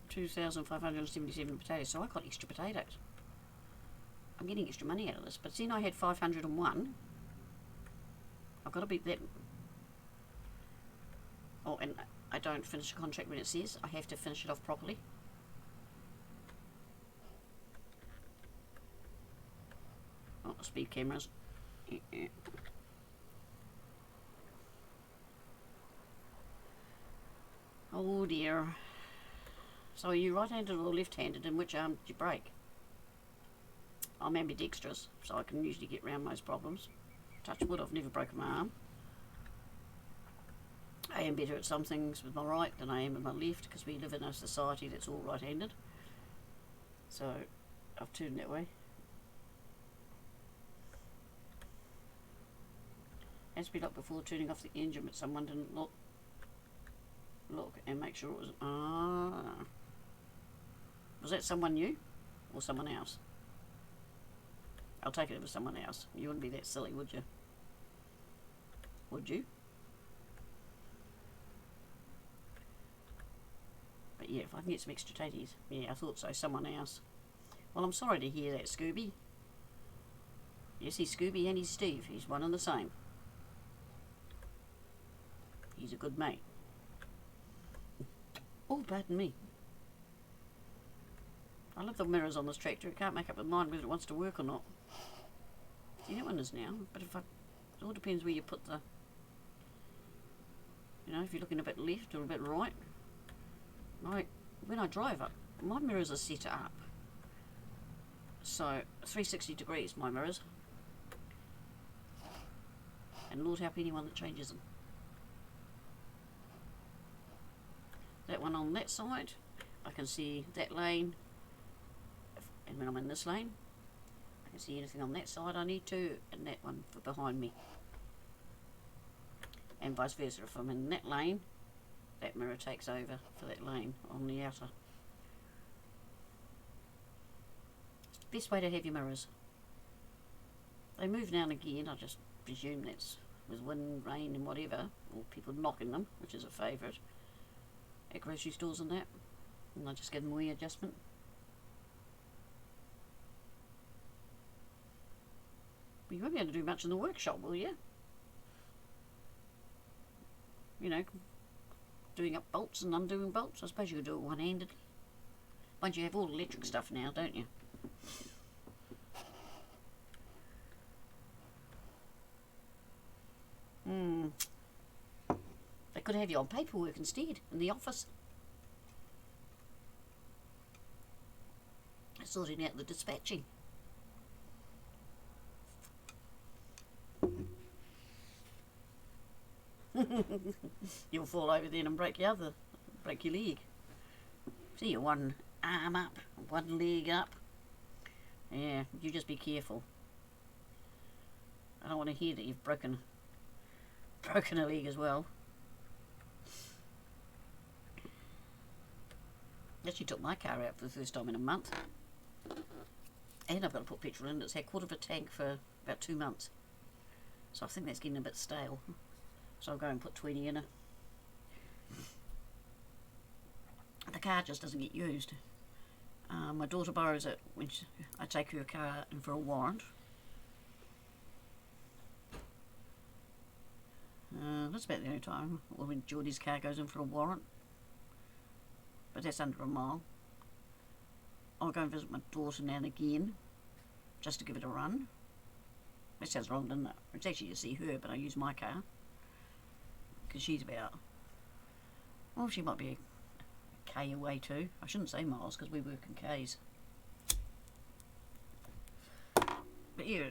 Speaker 1: 2,577 potatoes, so I got extra potatoes. I'm getting extra money out of this, but then I had 501. I've got to beat that. Oh, and I don't finish a contract when it says. I have to finish it off properly. Oh, speed cameras. Oh dear. So are you right-handed or left-handed? And which arm did you break? I'm ambidextrous, so I can usually get around most problems. Touch wood, I've never broken my arm. I am better at some things with my right than I am with my left, because we live in a society that's all right-handed. So I've turned that way. Has to be locked before turning off the engine, but someone didn't look and make sure it was... Was that someone new or someone else? I'll take it was someone else. You wouldn't be that silly, would you? Would you? But yeah, if I can get some extra tatties. Yeah, I thought so. Someone else. Well, I'm sorry to hear that, Scooby. Yes, he's Scooby and he's Steve. He's one and the same. He's a good mate. Oh, pardon me. I love the mirrors on this tractor. It can't make up its mind whether it wants to work or not. See, that one is now. But if it all depends where you put the... You know, if you're looking a bit left or a bit right. when I drive up, my mirrors are set up. So 360 degrees, my mirrors. And Lord help anyone that changes them. That one on that side, I can see that lane, and when I'm in this lane, I can see anything on that side I need to, and that one for behind me. And vice versa, if I'm in that lane, that mirror takes over for that lane on the outer. It's the best way to have your mirrors. They move now and again, I just presume that's with wind, rain and whatever, or people knocking them, which is a favourite at grocery stores and that, and I just give them a wee adjustment. But you won't be able to do much in the workshop, will you? You know, doing up bolts and undoing bolts. I suppose you could do it one-handed. Mind you have all electric stuff now, don't you? They could have you on paperwork instead, in the office. Sorting out the dispatching. You'll fall over then and break your leg. See, you're one arm up, one leg up. Yeah, you just be careful. I don't want to hear that you've broken a leg as well. Actually took my car out for the first time in a month. And I've got to put petrol in. It's had a quarter of a tank for about 2 months. So I think that's getting a bit stale. So I'll go and put 20 in it. The car just doesn't get used. My daughter borrows it when I take her car in for a warrant. That's about the only time, or when Geordie's car goes in for a warrant. But that's under a mile. I'll go and visit my daughter now and again, just to give it a run. That sounds wrong, doesn't it? It's actually to see her, but I use my car. Because she's about, well, she might be a K away too. I shouldn't say miles, because we work in Ks. But yeah,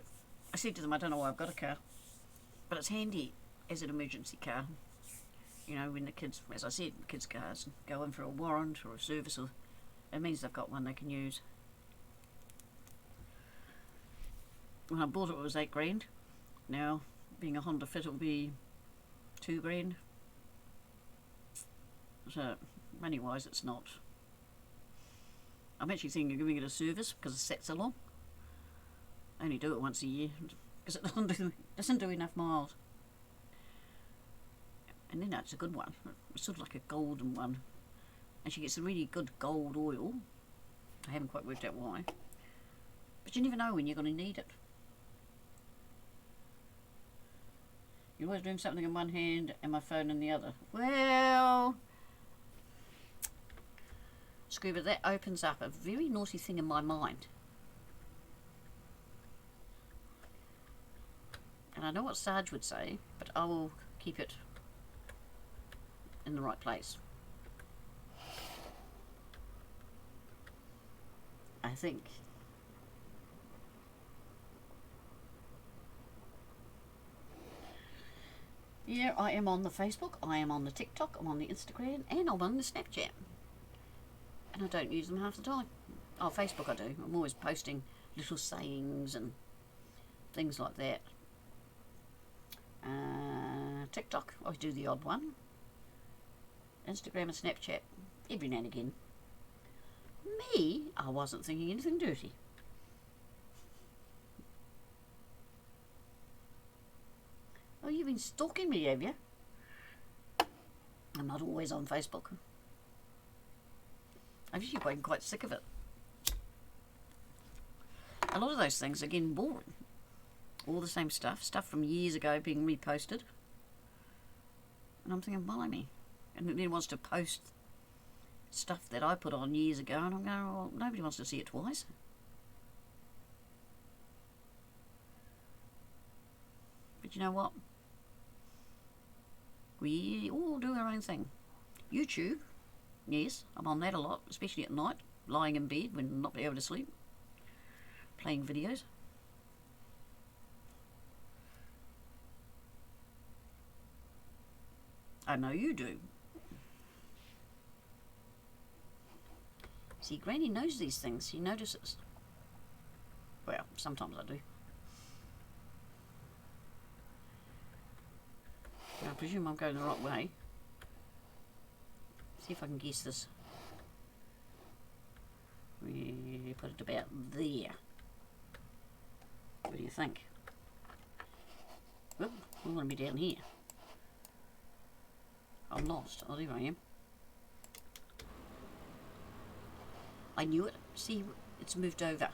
Speaker 1: I said to them, I don't know why I've got a car, but it's handy as an emergency car. You know, when the kids, as I said, kids' cars go in for a warrant or a service, or it means they've got one they can use. When I bought it, it was $8 grand. Now, being a Honda Fit, it'll be $2 grand. So, money-wise, it's not. I'm actually thinking of giving it a service because it sat so long. I only do it once a year because it doesn't do enough miles. And then that's a good one. It's sort of like a golden one. And she gets a really good gold oil. I haven't quite worked out why. But you never know when you're going to need it. You're always doing something in one hand and my phone in the other. Well, Scuba, that opens up a very naughty thing in my mind. And I know what Sarge would say, but I will keep it in the right place. I think. Yeah, I am on the Facebook, I am on the TikTok, I'm on the Instagram, and I'm on the Snapchat. And I don't use them half the time. Oh, Facebook I do. I'm always posting little sayings and things like that. TikTok, I do the odd one. Instagram and Snapchat, every now and again. Me, I wasn't thinking anything dirty. Oh, you've been stalking me, have you? I'm not always on Facebook. I've usually gotten quite sick of it. A lot of those things are getting boring. All the same stuff from years ago being reposted. And I'm thinking, blimey. And then wants to post stuff that I put on years ago, and I'm going, well, nobody wants to see it twice. But you know what? We all do our own thing. YouTube, Yes, I'm on that a lot, especially at night, lying in bed when I'm not able to sleep, playing videos. I know you do. See, Granny knows these things. She notices. Well, sometimes I do. I presume I'm going the right way. See if I can guess this. We put it about there. What do you think? Well, we want to be down here. I'm lost. Oh, there I am. I knew it. See, it's moved over.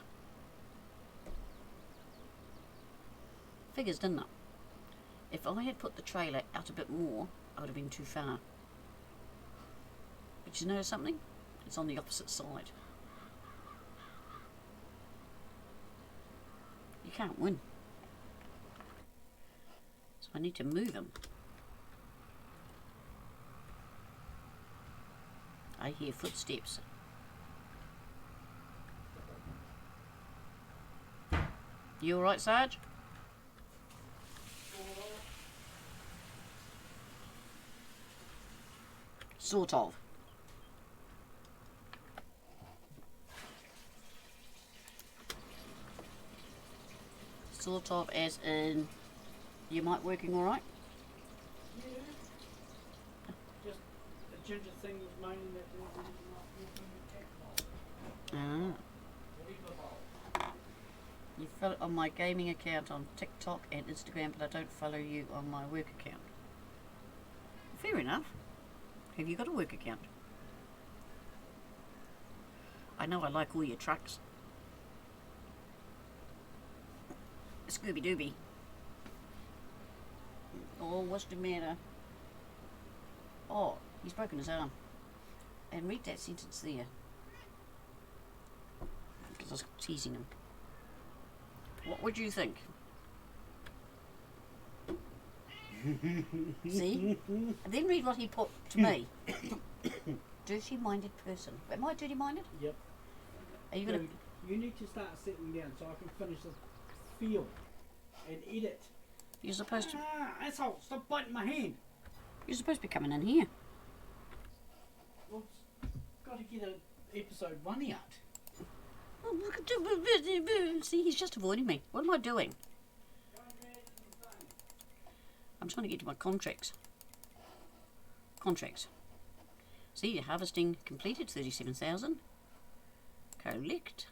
Speaker 1: Figures, didn't it? If I had put the trailer out a bit more, I would have been too far. But you know something? It's on the opposite side. You can't win. So I need to move him. I hear footsteps. You alright, Sarge? Sort of. Sort of as in, you might working alright?
Speaker 2: Yeah. Just the ginger thing was moaning that there wasn't enough water in the tap bowl.
Speaker 1: You follow on my gaming account on TikTok and Instagram, but I don't follow you on my work account. Fair enough. Have you got a work account? I know I like all your trucks. Scooby Dooby. Oh, what's the matter? Oh, he's broken his arm. And read that sentence there. Because I was teasing him. What would you think? See? And then read what he put to me. Dirty-minded person. Am I dirty-minded?
Speaker 2: Yep.
Speaker 1: Are you gonna?
Speaker 2: You need to start settling down so I can finish this field and edit.
Speaker 1: You're supposed to.
Speaker 2: Asshole! Stop biting my hand.
Speaker 1: You're supposed to be coming in here.
Speaker 2: Well, got to get episode 1 out.
Speaker 1: See, he's just avoiding me. What am I doing? I'm trying to get to my contracts. Contracts. See, harvesting completed, 37,000. Collect.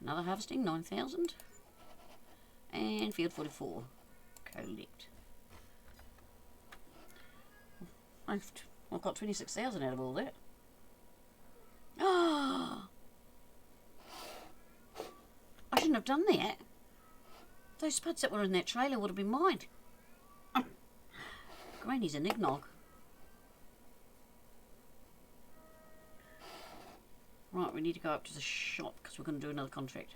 Speaker 1: Another harvesting, 9,000. And field 44. Collect. I've got 26,000 out of all that. Ah! I shouldn't have done that. Those spuds that were in that trailer would have been mine. Granny's an eggnog. Right, we need to go up to the shop because we're going to do another contract.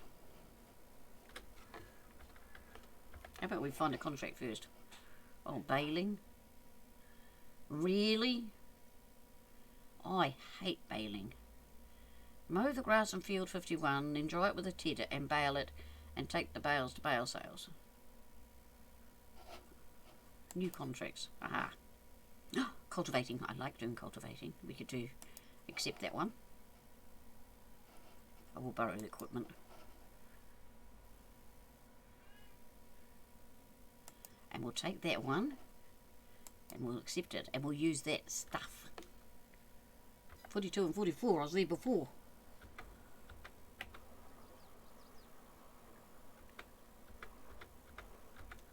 Speaker 1: How about we find a contract first? Oh, baling. Really? I hate baling. Mow the grass in field 51, then dry it with a tedder and bale it and take the bales to bale sales. New contracts. Aha. Cultivating. I like doing cultivating. We could do, accept that one. I will borrow the equipment. And we'll take that one and we'll accept it and we'll use that stuff. 42 and 44, I was there before.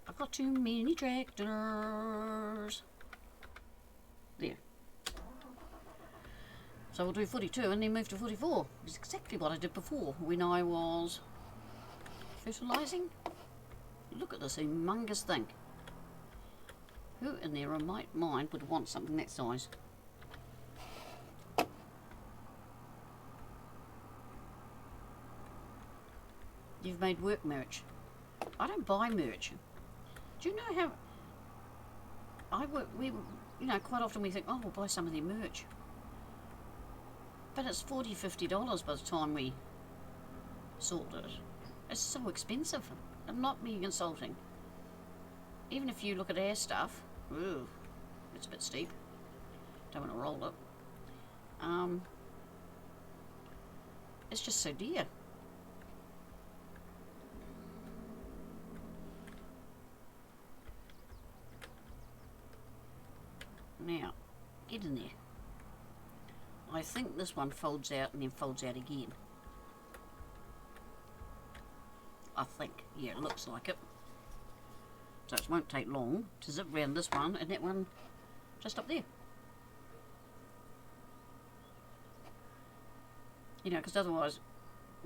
Speaker 1: I've got too many tractors. There. So we'll do 42 and then move to 44. It's exactly what I did before when I was fertilising. Look at this humongous thing. Who in their right mind would want something that size? You've made work merch. I don't buy merch. Do you know how I work? You know, quite often we think, oh, we'll buy some of their merch. But it's $40–50 by the time we sort it. It's so expensive. I'm not being insulting. Even if you look at our stuff, ooh, it's a bit steep. Don't want to roll it. It's just so dear. Now, get in there. I think this one folds out and then folds out again. I think. Yeah, it looks like it. So it won't take long to zip round this one and that one just up there. You know, because otherwise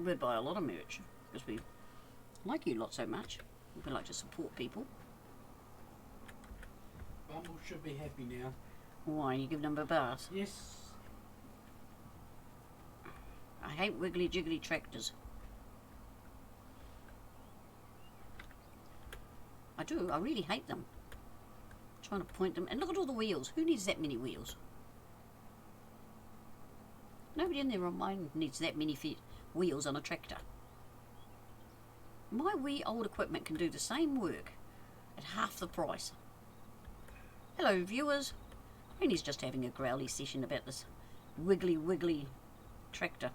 Speaker 1: we'd buy a lot of merch because we like you lot so much. We like to support people.
Speaker 2: Bumble should be happy now.
Speaker 1: Why, you giving them a bath?
Speaker 2: Yes.
Speaker 1: I hate wiggly jiggly tractors. I do, I really hate them. Trying to point them, and look at all the wheels. Who needs that many wheels? Nobody in their mind needs that many wheels on a tractor. My wee old equipment can do the same work at half the price. Hello viewers. Rainey's just having a growly session about this wiggly tractor.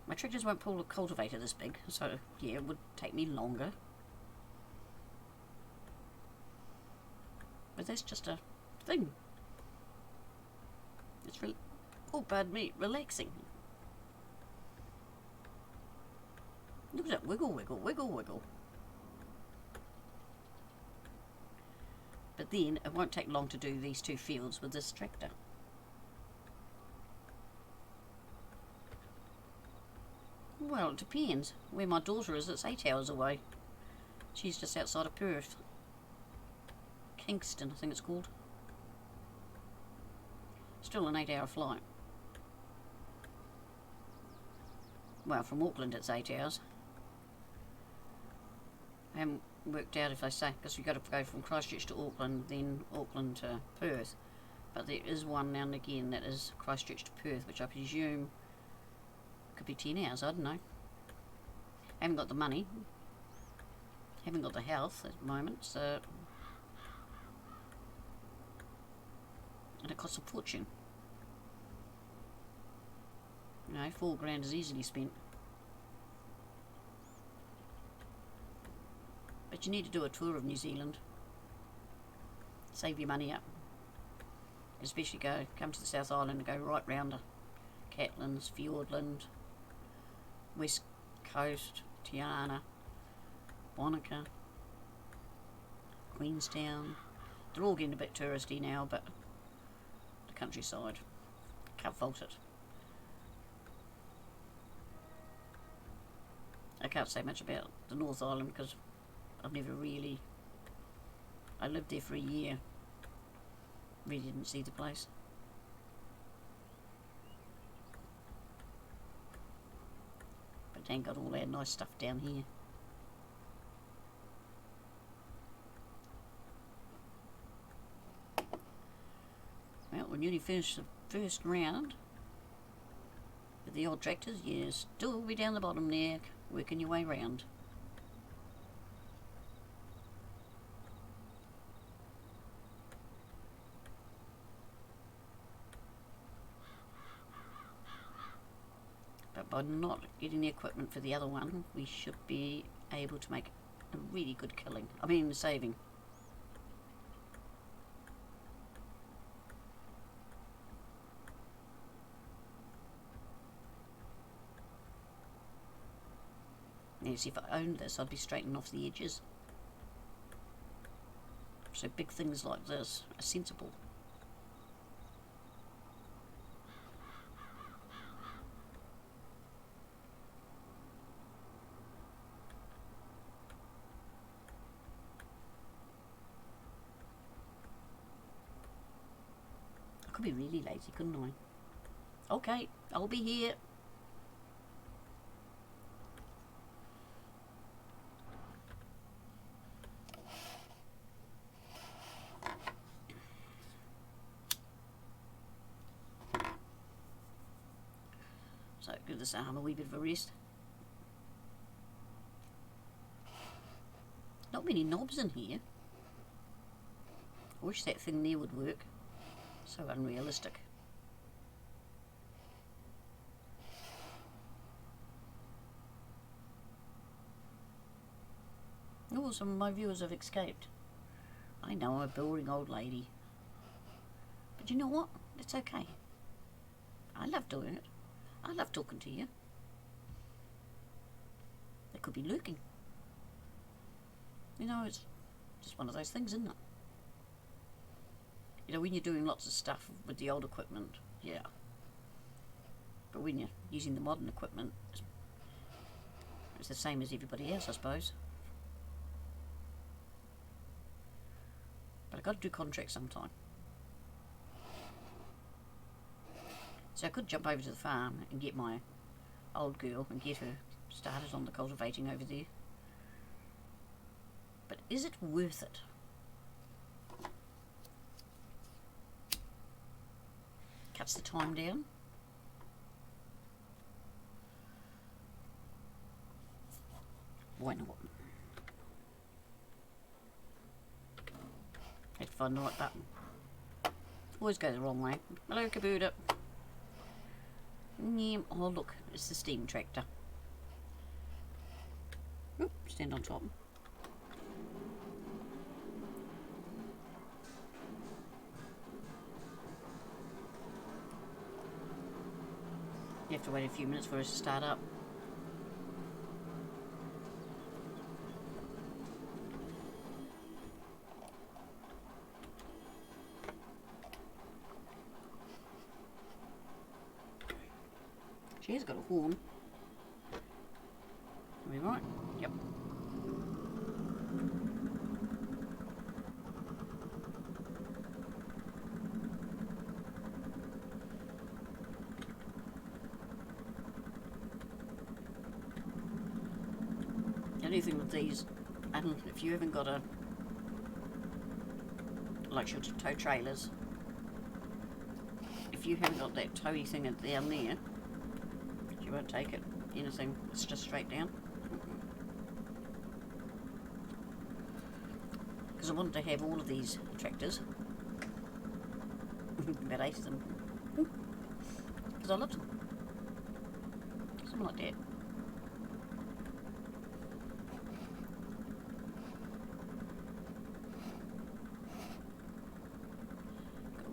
Speaker 1: My tractors won't pull a cultivator this big, so yeah, it would take me longer. But that's just a thing. It's pardon me, relaxing. Look at it, wiggle. But then it won't take long to do these two fields with this tractor. Well, it depends. Where my daughter is, it's 8 hours away. She's just outside of Perth. Kingston, I think it's called. Still an 8-hour flight. Well, from Auckland it's 8 hours. I haven't worked out if they say, because you've got to go from Christchurch to Auckland, then Auckland to Perth. But there is one now and again that is Christchurch to Perth, which I presume could be 10 hours, I don't know. Haven't got the money. Haven't got the health at the moment, so... And it costs a fortune. You know, $4,000 is easily spent. But you need to do a tour of New Zealand. Save your money up. Especially come to the South Island and go right round to Catlins, Fiordland, West Coast, Tiana, Wanaka, Queenstown. They're all getting a bit touristy now, but the countryside, can't fault it. I can't say much about the North Island because I've never really... I lived there for a year. Really didn't see the place. But they ain't got all that nice stuff down here. Well, we nearly finished the first round with the old tractors. Yeah, still be down the bottom there, working your way round. But by not getting the equipment for the other one, we should be able to make a really good killing. I mean, saving. Now, see, if I owned this, I'd be straightening off the edges. So big things like this are sensible. I could be really lazy, couldn't I? Okay, I'll be here. So give this arm a wee bit of a rest. Not many knobs in here. I wish that thing there would work. So unrealistic. Oh, some of my viewers have escaped. I know, I'm a boring old lady. But you know what? It's okay. I love doing it. I love talking to you. They could be lurking. You know, it's just one of those things, isn't it? You know, when you're doing lots of stuff with the old equipment, yeah. But when you're using the modern equipment, it's the same as everybody else, I suppose. But I've got to do contracts sometime. So I could jump over to the farm and get my old girl and get her started on the cultivating over there. But is it worth it? Cuts the time down. Why not? Had to find the right button. Always go the wrong way. Hello, Kabuda. Oh look, it's the steam tractor. Oop, stand on top. You have to wait a few minutes for us to start up. She has got a horn. Are we right? Yep. The only thing with these, and if you haven't got a, like your tow trailers, if you haven't got that towy thing down there, you won't take it anything, it's just straight down. Because I wanted to have all of these tractors, about 8 of them, because I loved them, something like that.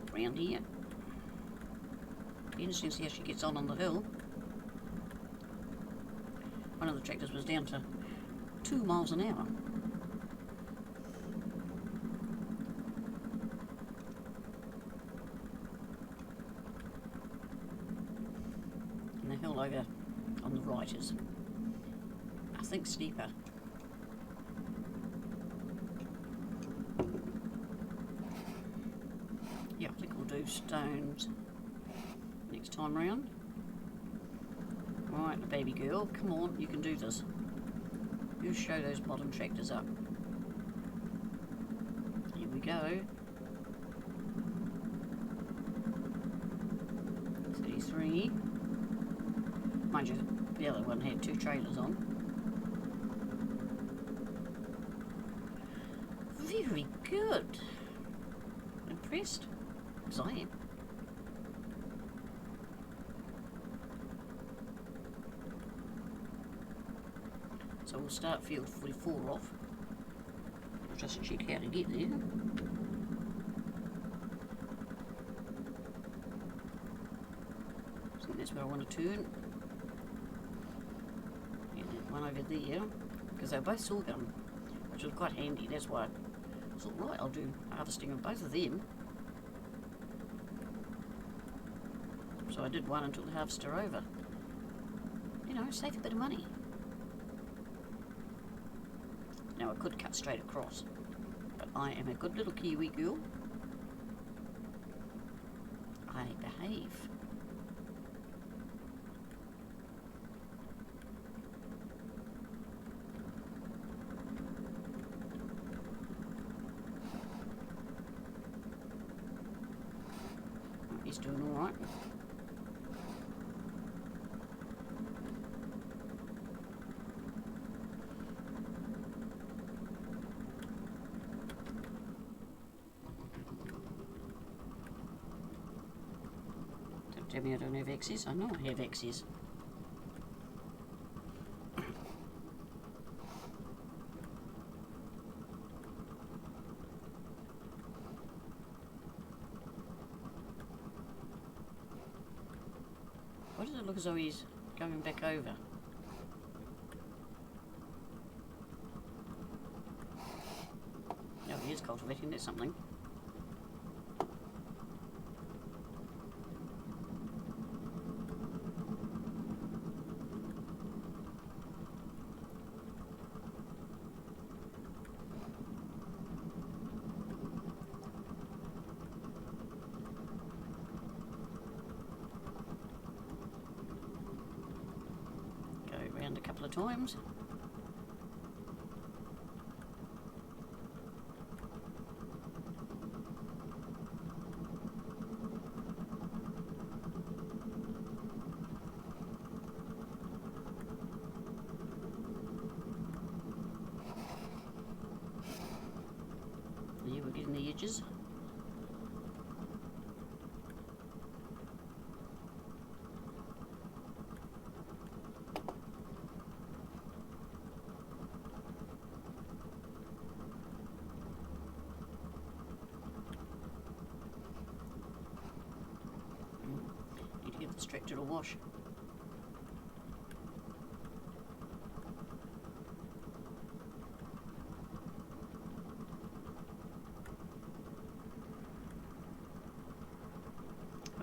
Speaker 1: Go around here. Be interesting to see how she gets on the hill. One of the tractors was down to 2 miles an hour. And the hill over on the right is, I think, steeper. Yeah, I think we'll do stones next time round. Right, baby girl, come on, you can do this. You show those modern tractors up. Here we go. 33. Mind you, the other one had 2 trailers on. Very good. Impressed, as I am. So we'll start field 44 off. Just check how to get there. I think that's where I want to turn. And that one over there, because they're both sorghum, which was quite handy. That's why I thought, right, I'll do harvesting of both of them. So I did one and took the harvester over. You know, save a bit of money. Now I could cut straight across, but I am a good little Kiwi girl. I behave. He's doing all right. tell me I don't have access. I know I have access. Why does it look as though he's going back over? Oh, he is cultivating, that's something. Go round a couple of times. Yeah, we're getting the edges. Need to give this tractor a wash.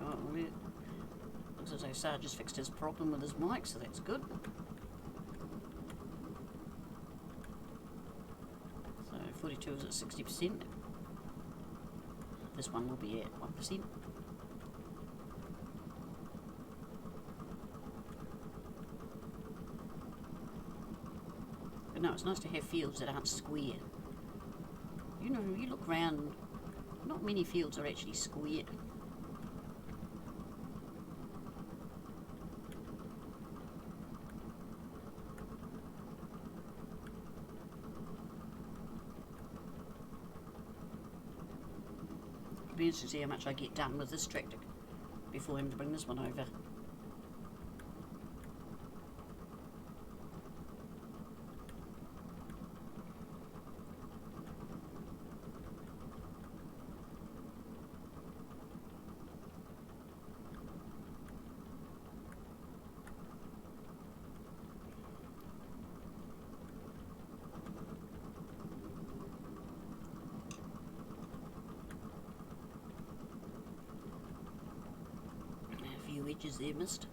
Speaker 1: Oh, well, it looks as though Sarge has fixed his problem with his mic, so that's good. So 42 is at 60%. This one will be at 1%. But no, it's nice to have fields that aren't square. You know, you look round, not many fields are actually square. It'll be interesting to see how much I get done with this tractor before having to bring this one over. A few edges there missed.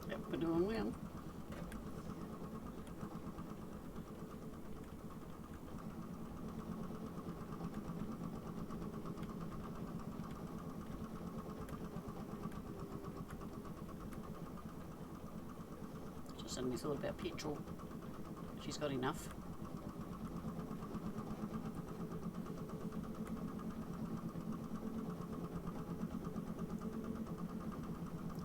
Speaker 1: Yep, we're doing well. Just suddenly thought about petrol. She's got enough.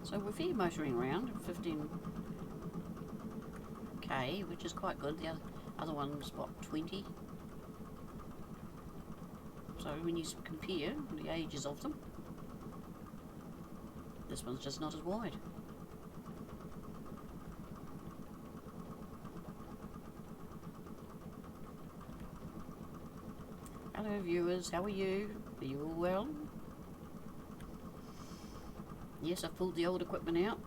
Speaker 1: So we're fair motoring around 15k, which is quite good. The other one's what, 20? So when you compare the ages of them, this one's just not as wide. Hello viewers, how are you? Are you all well? Yes, I've pulled the old equipment out.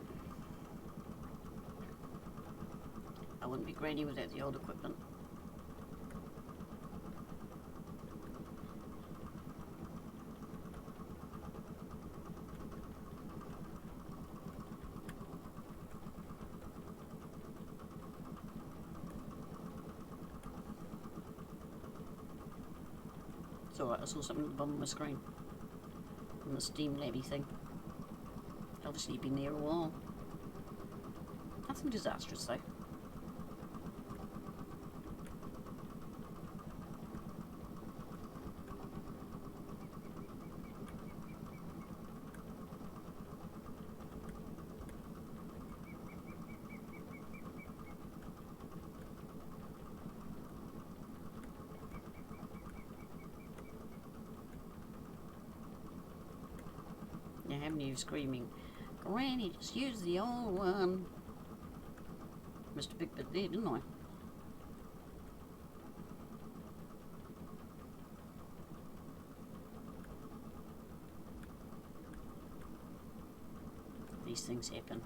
Speaker 1: I wouldn't be granny without the old equipment. It's alright, I saw something at the bottom of my screen. On the Steam Labby thing. Obviously you've been there a while. Nothing disastrous though. Now, how many of you screaming, Granny, just use the old one? Missed a big bit there, didn't I? These things happen.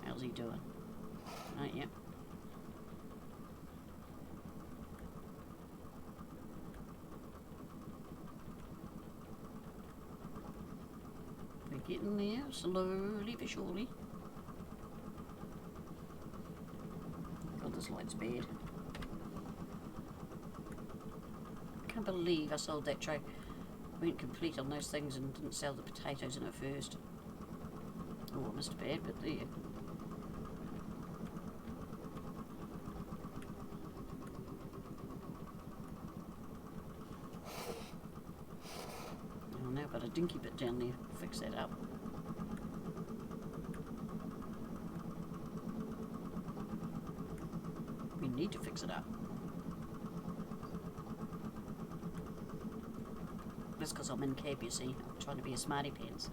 Speaker 1: How's he doing? Oh, yeah. We're getting there, slowly but surely. God, this light's bad. I can't believe I sold that tray. Went complete on those things and didn't sell the potatoes in it first. Oh, I missed a bad bit there. Oh, now I've got a dinky bit down there. Fix that up. We need to fix it up. That's because I'm in cab, you see. I'm trying to be a smarty pants.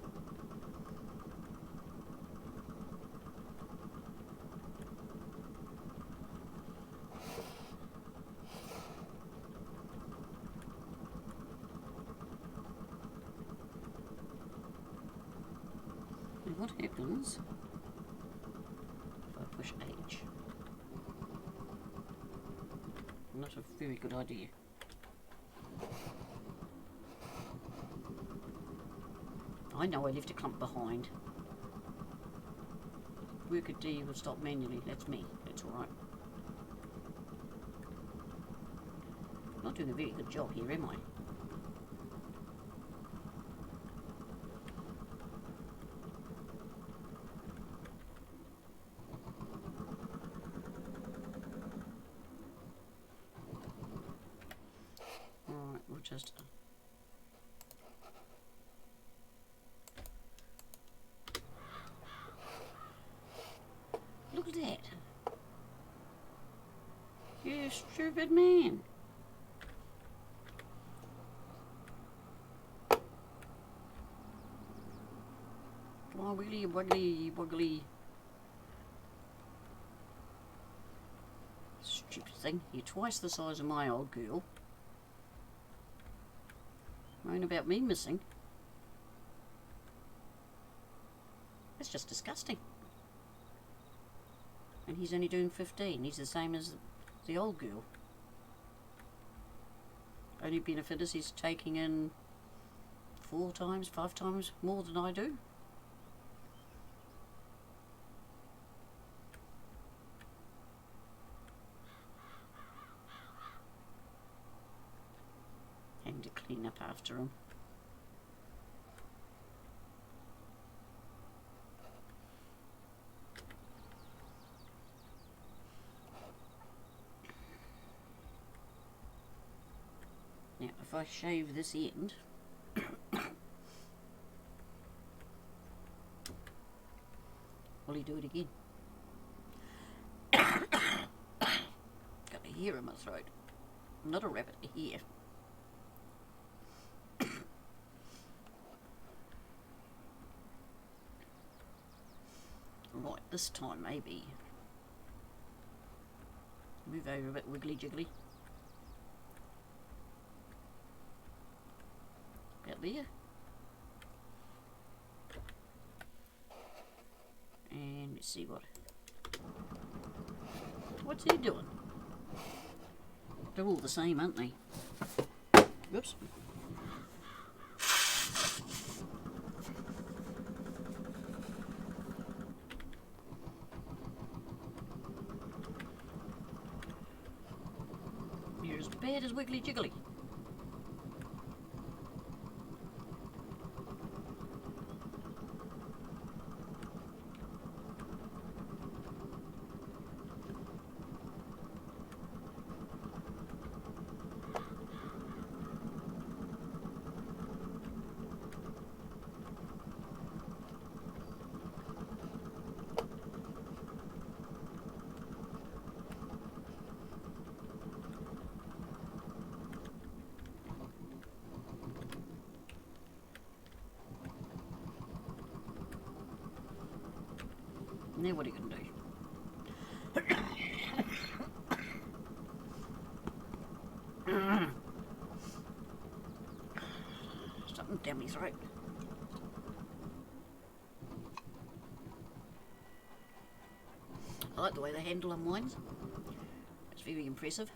Speaker 1: And what happens if I push H? Not a very good idea. I know I left a clump behind. Worker D will stop manually. That's me. That's alright. Not doing a very good job here, am I? Alright, we'll just... Look at that. You stupid man. Come on, wiggly, wiggly, wiggly. Stupid thing. You're twice the size of my old girl. Moan about me missing. That's just disgusting. And he's only doing 15. He's the same as the old girl. Only benefit is he's taking in 4 times, 5 times more than I do. Having to clean up after him. Now, if I shave this end, will he do it again? Got a hair in my throat. Not a rabbit, a hair. Right, this time maybe. Move over a bit wiggly jiggly. About there. And let's see what's he doing? They're all the same, aren't they? Whoops. bad as Wiggly Jiggly. Now what are you going to do? Something down my throat. I like the way the handle unwinds. It's very impressive.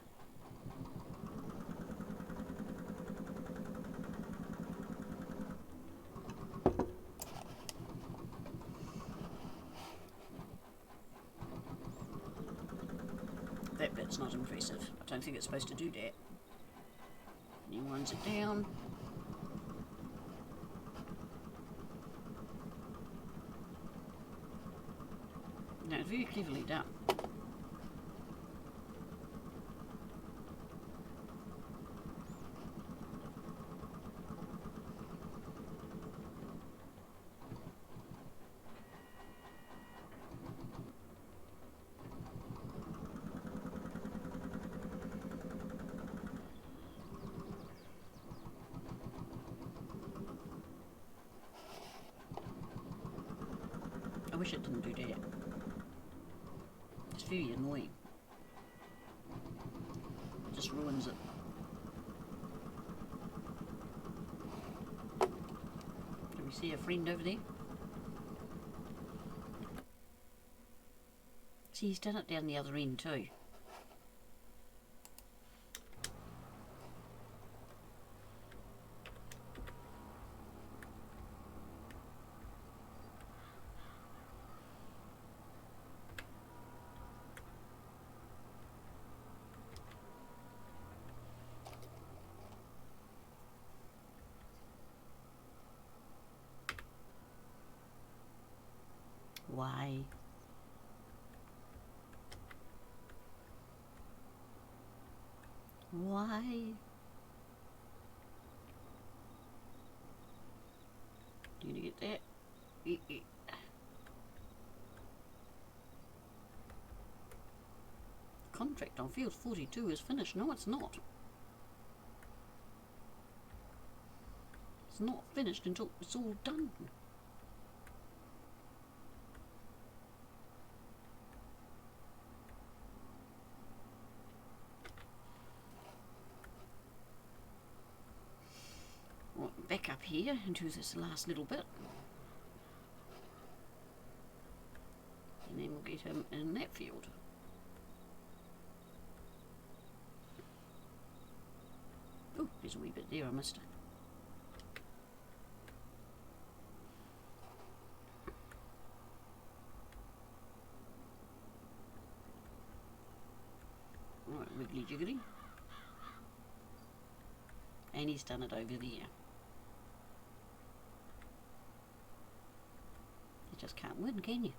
Speaker 1: That bit's not impressive. I don't think it's supposed to do that. And he winds it down. No, it's very cleverly done. I wish it didn't do that. It's very annoying. It just ruins it. Do we see a friend over there? See, he's done it down the other end too. Why? Why? You gonna get that? Contract on field 42 is finished. No, it's not. It's not finished until it's all done. Back up here into this last little bit, and then we'll get him in that field. Oh, there's a wee bit there I missed. Right, wiggly jiggly, and he's done it over there. You just can't win, can you?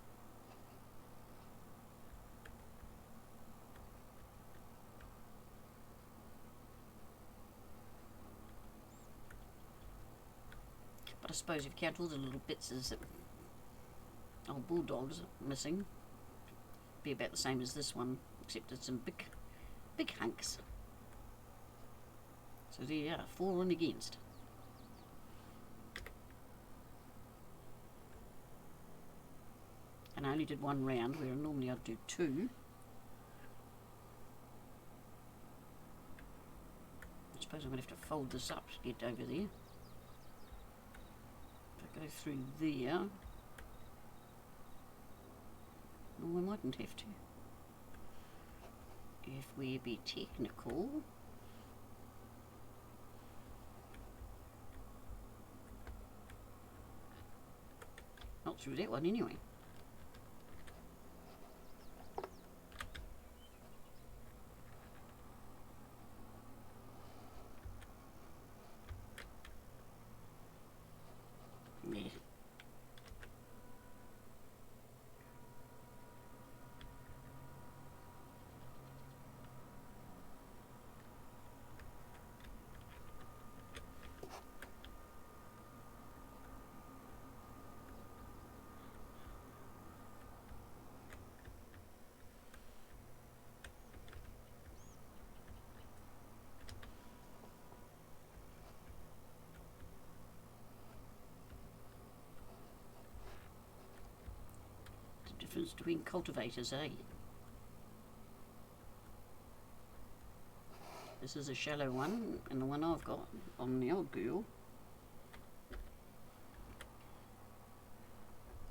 Speaker 1: But I suppose if you count all the little bits as old bulldogs missing, be about the same as this one, except it's in big hunks. So there you are, for and against. And I only did one round, where normally I'd do two. I suppose I'm going to have to fold this up to get over there. If I go through there, no, I mightn't have to. If we be technical, not through that one anyway. difference between cultivators, eh? This is a shallow one, and the one I've got on the old Google.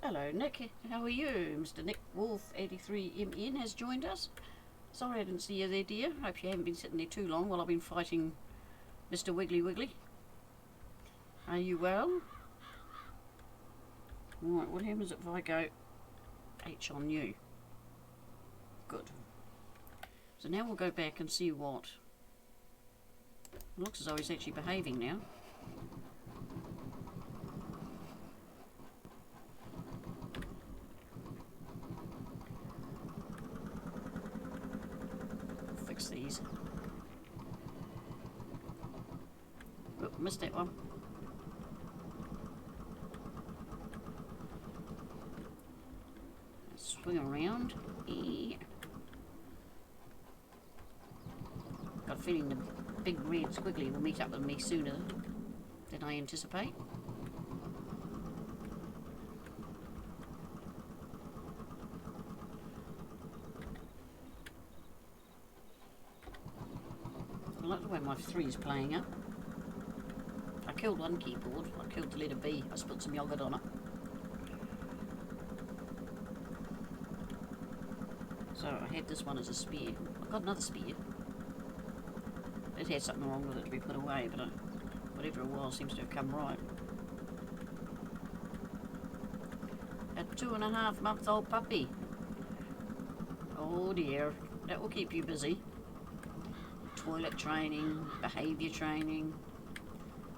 Speaker 1: Hello Nick, how are you? Mr. Nick Wolf 83MN has joined us. Sorry I didn't see you there, dear. Hope you haven't been sitting there too long while I've been fighting Mr. Wiggly Wiggly. Are you well? Right, what happens if I go H on you? Good. So now we'll go back and see what... It looks as though he's actually behaving now. Fix these. Oh, missed that one. Swing around. Yeah. Got a feeling the big red squiggly will meet up with me sooner than I anticipate. I like the way my 3 is playing up. I killed one keyboard. I killed the letter B. I spilled some yogurt on it. So I had this one as a spear. I've got another spear. It had something wrong with it to be put away, but whatever it was seems to have come right. A 2.5-month-old puppy. Oh dear, that will keep you busy. Toilet training, behaviour training.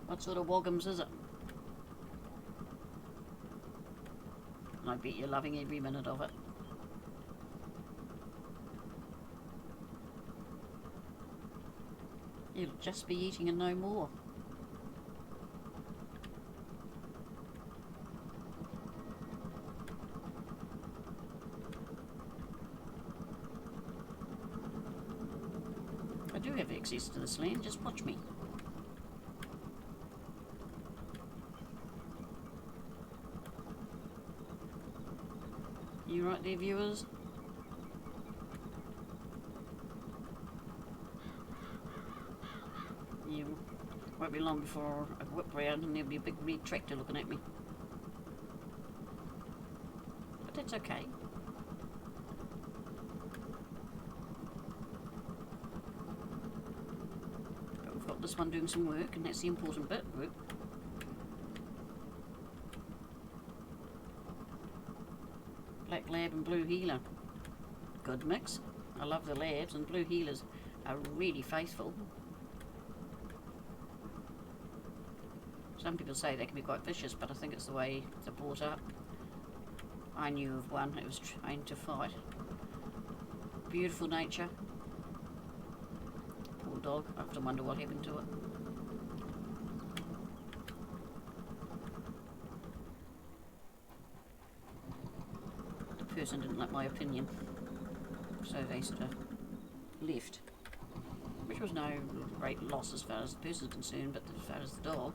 Speaker 1: What sort of woggums is it? And I bet you're loving every minute of it. You'll just be eating and no more. I do have access to this land, just watch me. You right there, viewers? You won't be long before I whip round and there'll be a big red tractor looking at me. But that's okay. But we've got this one doing some work, and that's the important bit. Whoop. Black Lab and Blue Heeler. Good mix. I love the Labs, and Blue Heelers are really faithful. Some people say they can be quite vicious, but I think it's the way they're brought up. I knew of one that was trained to fight. Beautiful nature. Poor dog. I often wonder what happened to it. The person didn't like my opinion, so they sort of left. Which was no great loss as far as the person's concerned, but as far as the dog.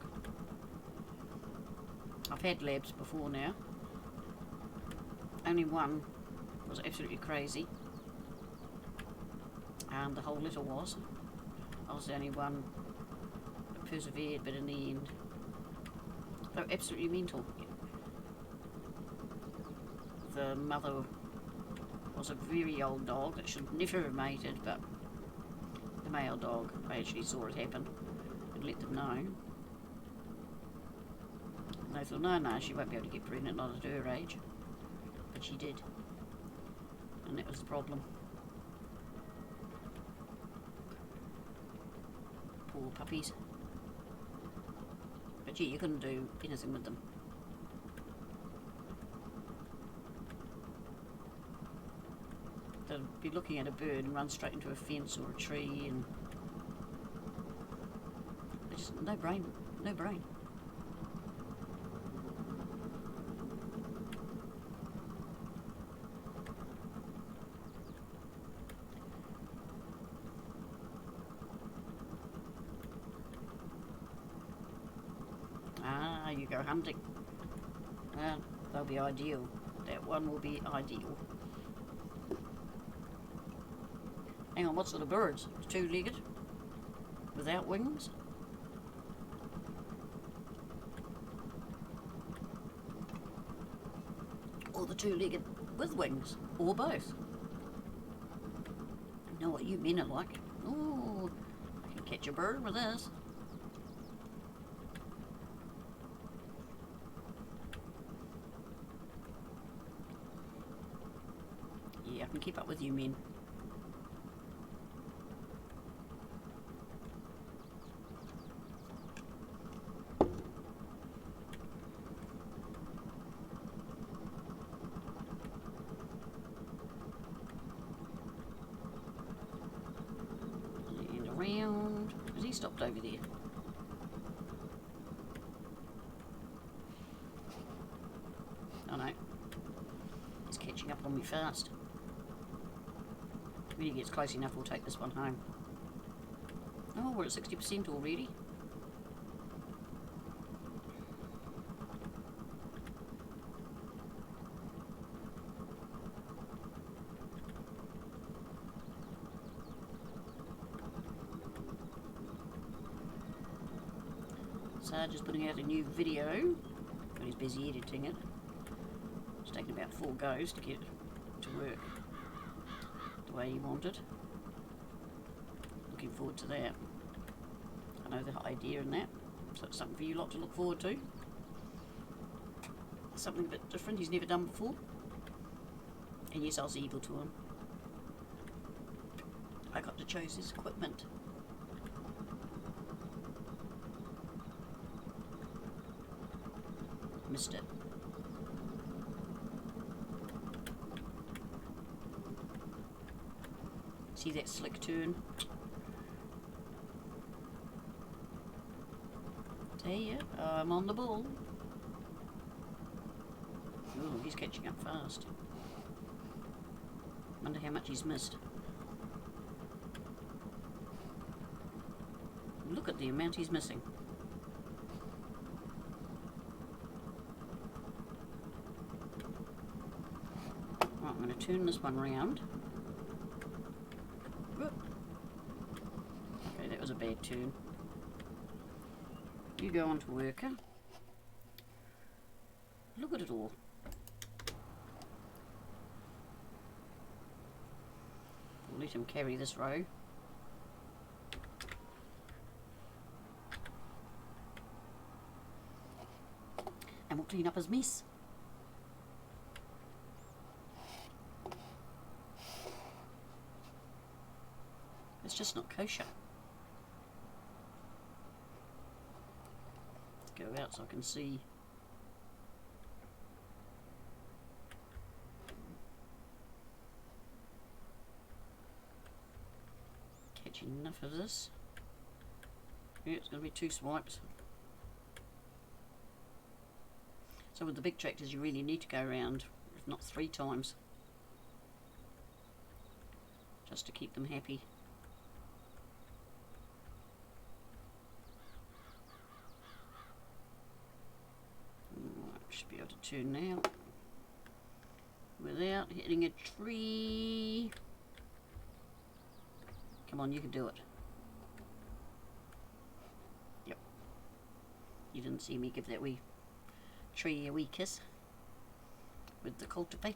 Speaker 1: I've had labs before now. Only one was absolutely crazy. And the whole litter was. I was the only one that persevered, but in the end, they were absolutely mental. The mother was a very old dog that should never have mated, but the male dog, I actually saw it happen and let them know. And they thought, no, she won't be able to get pregnant, not at her age. But she did. And that was the problem. Poor puppies. But yeah, you couldn't do anything with them. They'd be looking at a bird and run straight into a fence or a tree, and they just no brain. Ah, you go hunting. Well, they'll be ideal. That one will be ideal. Hang on, what sort of birds? Two-legged? Without wings? Or the two-legged with wings? Or both? I know what you men are like. Ooh, I can catch a bird with this. Yeah, I can keep up with you men. And around. Has he stopped over there? Oh no. He's catching up on me fast. When he gets close enough, we'll take this one home. Oh, we're at 60% already. Sarge is putting out a new video, but he's busy editing it. It's taken about 4 goes to get it to work the way he wanted. Looking forward to that. I know the idea in that, so it's something for you lot to look forward to. Something a bit different he's never done before. And yes, I was evil to him. I got to choose his equipment. Missed it. See that slick turn? Tell you, I'm on the ball. Oh, he's catching up fast. Wonder how much he's missed. Look at the amount he's missing. Right, I'm going to turn this one round. Whoop. Okay, that was a bad turn. You go on to worker. Look at it all. We'll let him carry this row. And we'll clean up his mess. It's just not kosher. Let's go out so I can see. Catching enough of this. Yeah, it's going to be 2 swipes. So with the big tractors you really need to go around, if not 3 times, just to keep them happy. Should be able to turn now without hitting a tree. Come on, you can do it. Yep. You didn't see me give that wee tree a wee kiss with the cultivator.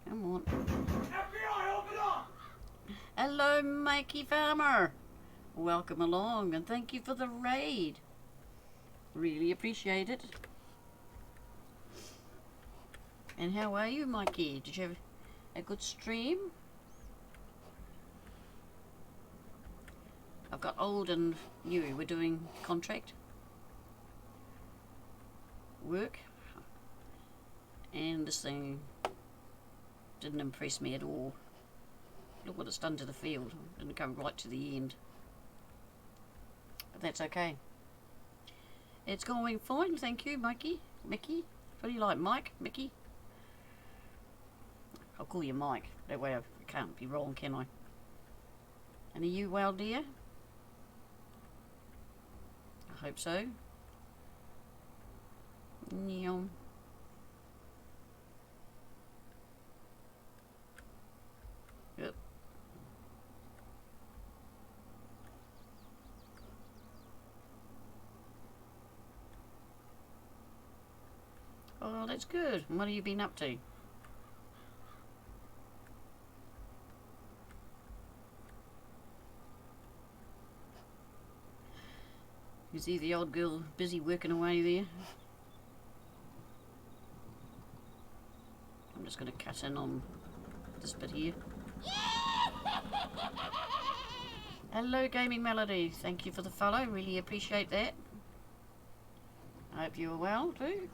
Speaker 1: Come on.
Speaker 2: FBI, open up!
Speaker 1: Hello, Mikey Farmer. Welcome along and thank you for the raid. Really appreciate it. And how are you, Mikey? Did you have a good stream? I've got old and new. We're doing contract work. And this thing didn't impress me at all. Look what it's done to the field. It didn't go right to the end. But that's okay. It's going fine, thank you, Mikey. Mickey? What do you like, Mike? Mickey? I'll call you Mike. That way I can't be wrong, can I? And are you well, dear? I hope so. Yum. Yep. Oh, that's good. What have you been up to? You see the old girl busy working away there? I'm just going to cut in on this bit here. Hello, Gaming Melody. Thank you for the follow. Really appreciate that. I hope you are well too.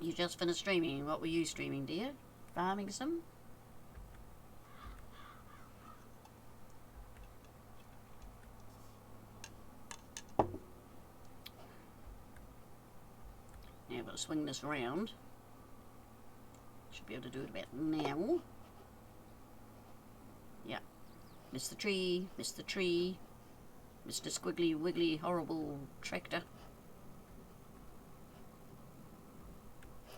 Speaker 1: You just finished streaming. What were you streaming, dear? Farming sim? Now I've got to swing this around. Should be able to do it about now. Yeah. Miss the tree, miss the tree. Mr. Squiggly Wiggly Horrible Tractor.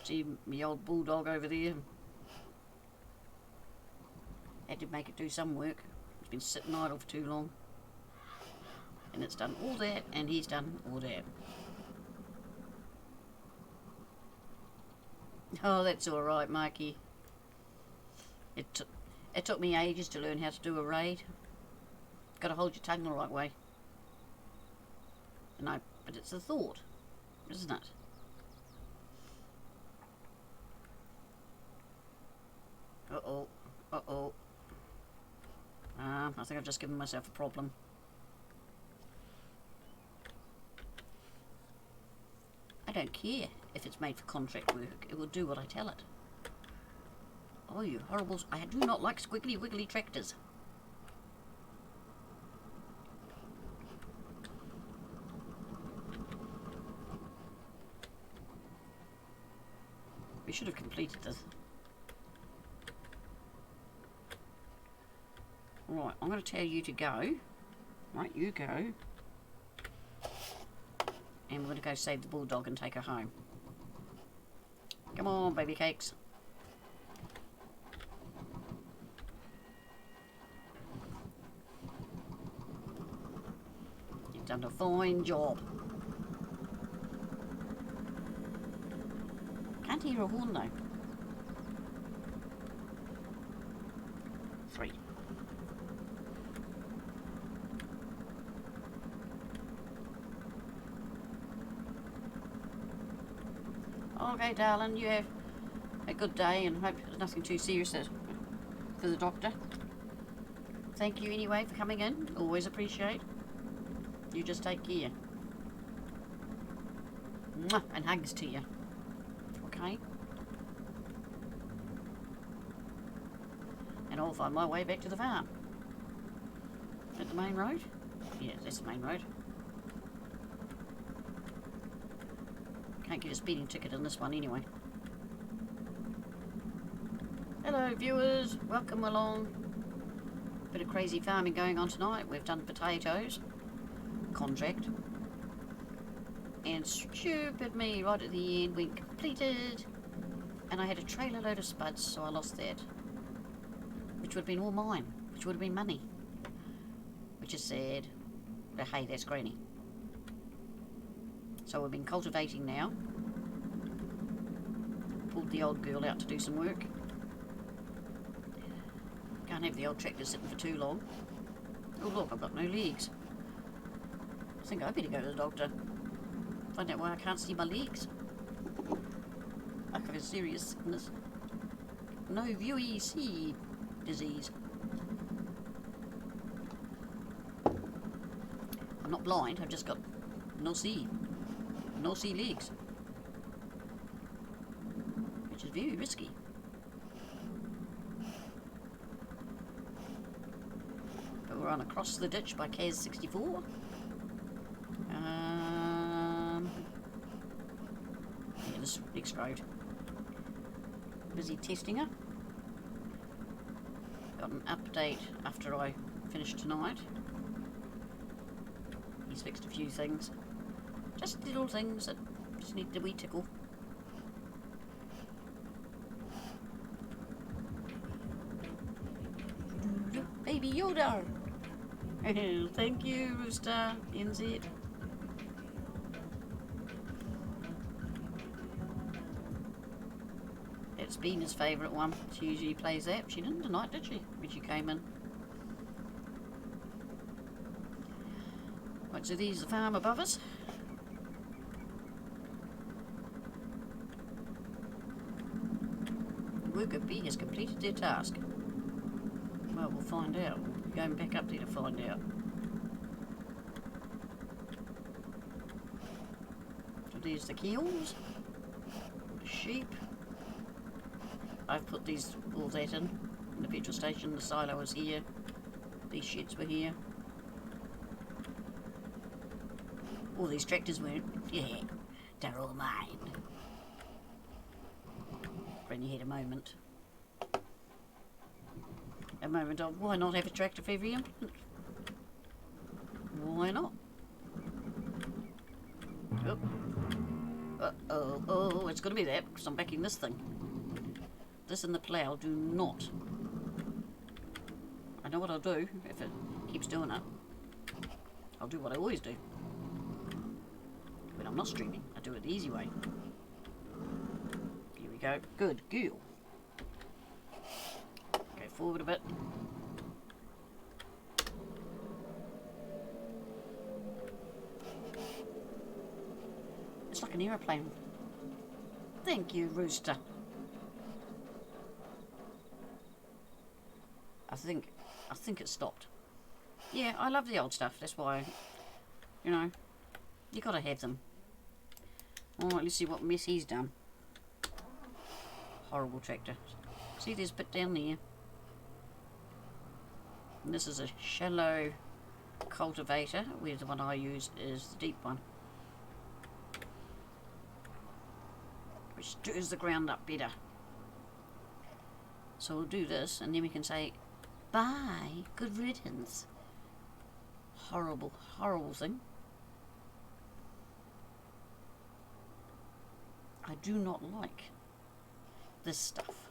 Speaker 1: See me old bulldog over there. Had to make it do some work. It's been sitting idle for too long. And it's done all that, and he's done all that. Oh, that's alright, Mikey. It took me ages to learn how to do a raid. Got to hold your tongue the right way. But it's a thought, isn't it? Uh-oh. Uh-oh. I think I've just given myself a problem. I don't care if it's made for contract work. It will do what I tell it. Oh, you horribles. I do not like squiggly wiggly tractors. We should have completed this. Right, I'm going to tell you to go. Right, you go. And we're going to go save the bulldog and take her home. Come on, baby cakes. You've done a fine job. Can't hear a horn though. 3. Okay, darling, you have a good day and hope there's nothing too serious for the doctor. Thank you anyway for coming in. Always appreciate. You just take care. Mwah, and hugs to you. Okay? And I'll find my way back to the farm. At the main road? Yeah, that's the main road. Can't get a speeding ticket on this one anyway. Hello viewers, welcome along. Bit of crazy farming going on tonight. We've done potatoes, contract, and stupid me right at the end went completed, and I had a trailer load of spuds, so I lost that, which would have been all mine, which would have been money, which is sad, but hey, that's granny. So we've been cultivating now. Pulled the old girl out to do some work. Can't have the old tractor sitting for too long. Oh look, I've got no legs. I think I better go to the doctor. Find out why I can't see my legs. I have a serious sickness. No viewy C disease. I'm not blind, I've just got no see. No see legs, which is very risky. But we're on across the ditch by Cazz64. Yeah, this next road. Busy testing her. Got an update after I finished tonight. He's fixed a few things. Just little things that just need a wee tickle. Baby Yoda! Thank you, Rooster NZ. It's been his favourite one. She usually plays that. She didn't tonight, did she? When she came in. Right, so there's the farm above us. Worker B has completed their task. Well, we'll find out. We're going back up there to find out. So there's the kilns, the sheep. I've put all that in the petrol station. The silo was here. These sheds were here. All these tractors weren't. Yeah, they're all mine. When you had a moment. A moment of why not have a tractor for every implement? Why not? Oh. Oh, it's going to be that because I'm backing this thing. This and the plough do not. I know what I'll do if it keeps doing it. I'll do what I always do. When I'm not streaming, I do it the easy way. Here we go. Good girl. Go forward a bit. It's like an aeroplane. Thank you, Rooster. I think it stopped. Yeah, I love the old stuff. That's why, you know, you gotta have them. Alright, let's see what mess he's done. Horrible tractor. See, there's a bit down there. And this is a shallow cultivator, where the one I use is the deep one, which stirs the ground up better. So we'll do this, and then we can say, bye, good riddance. Horrible, horrible thing. I do not like this stuff.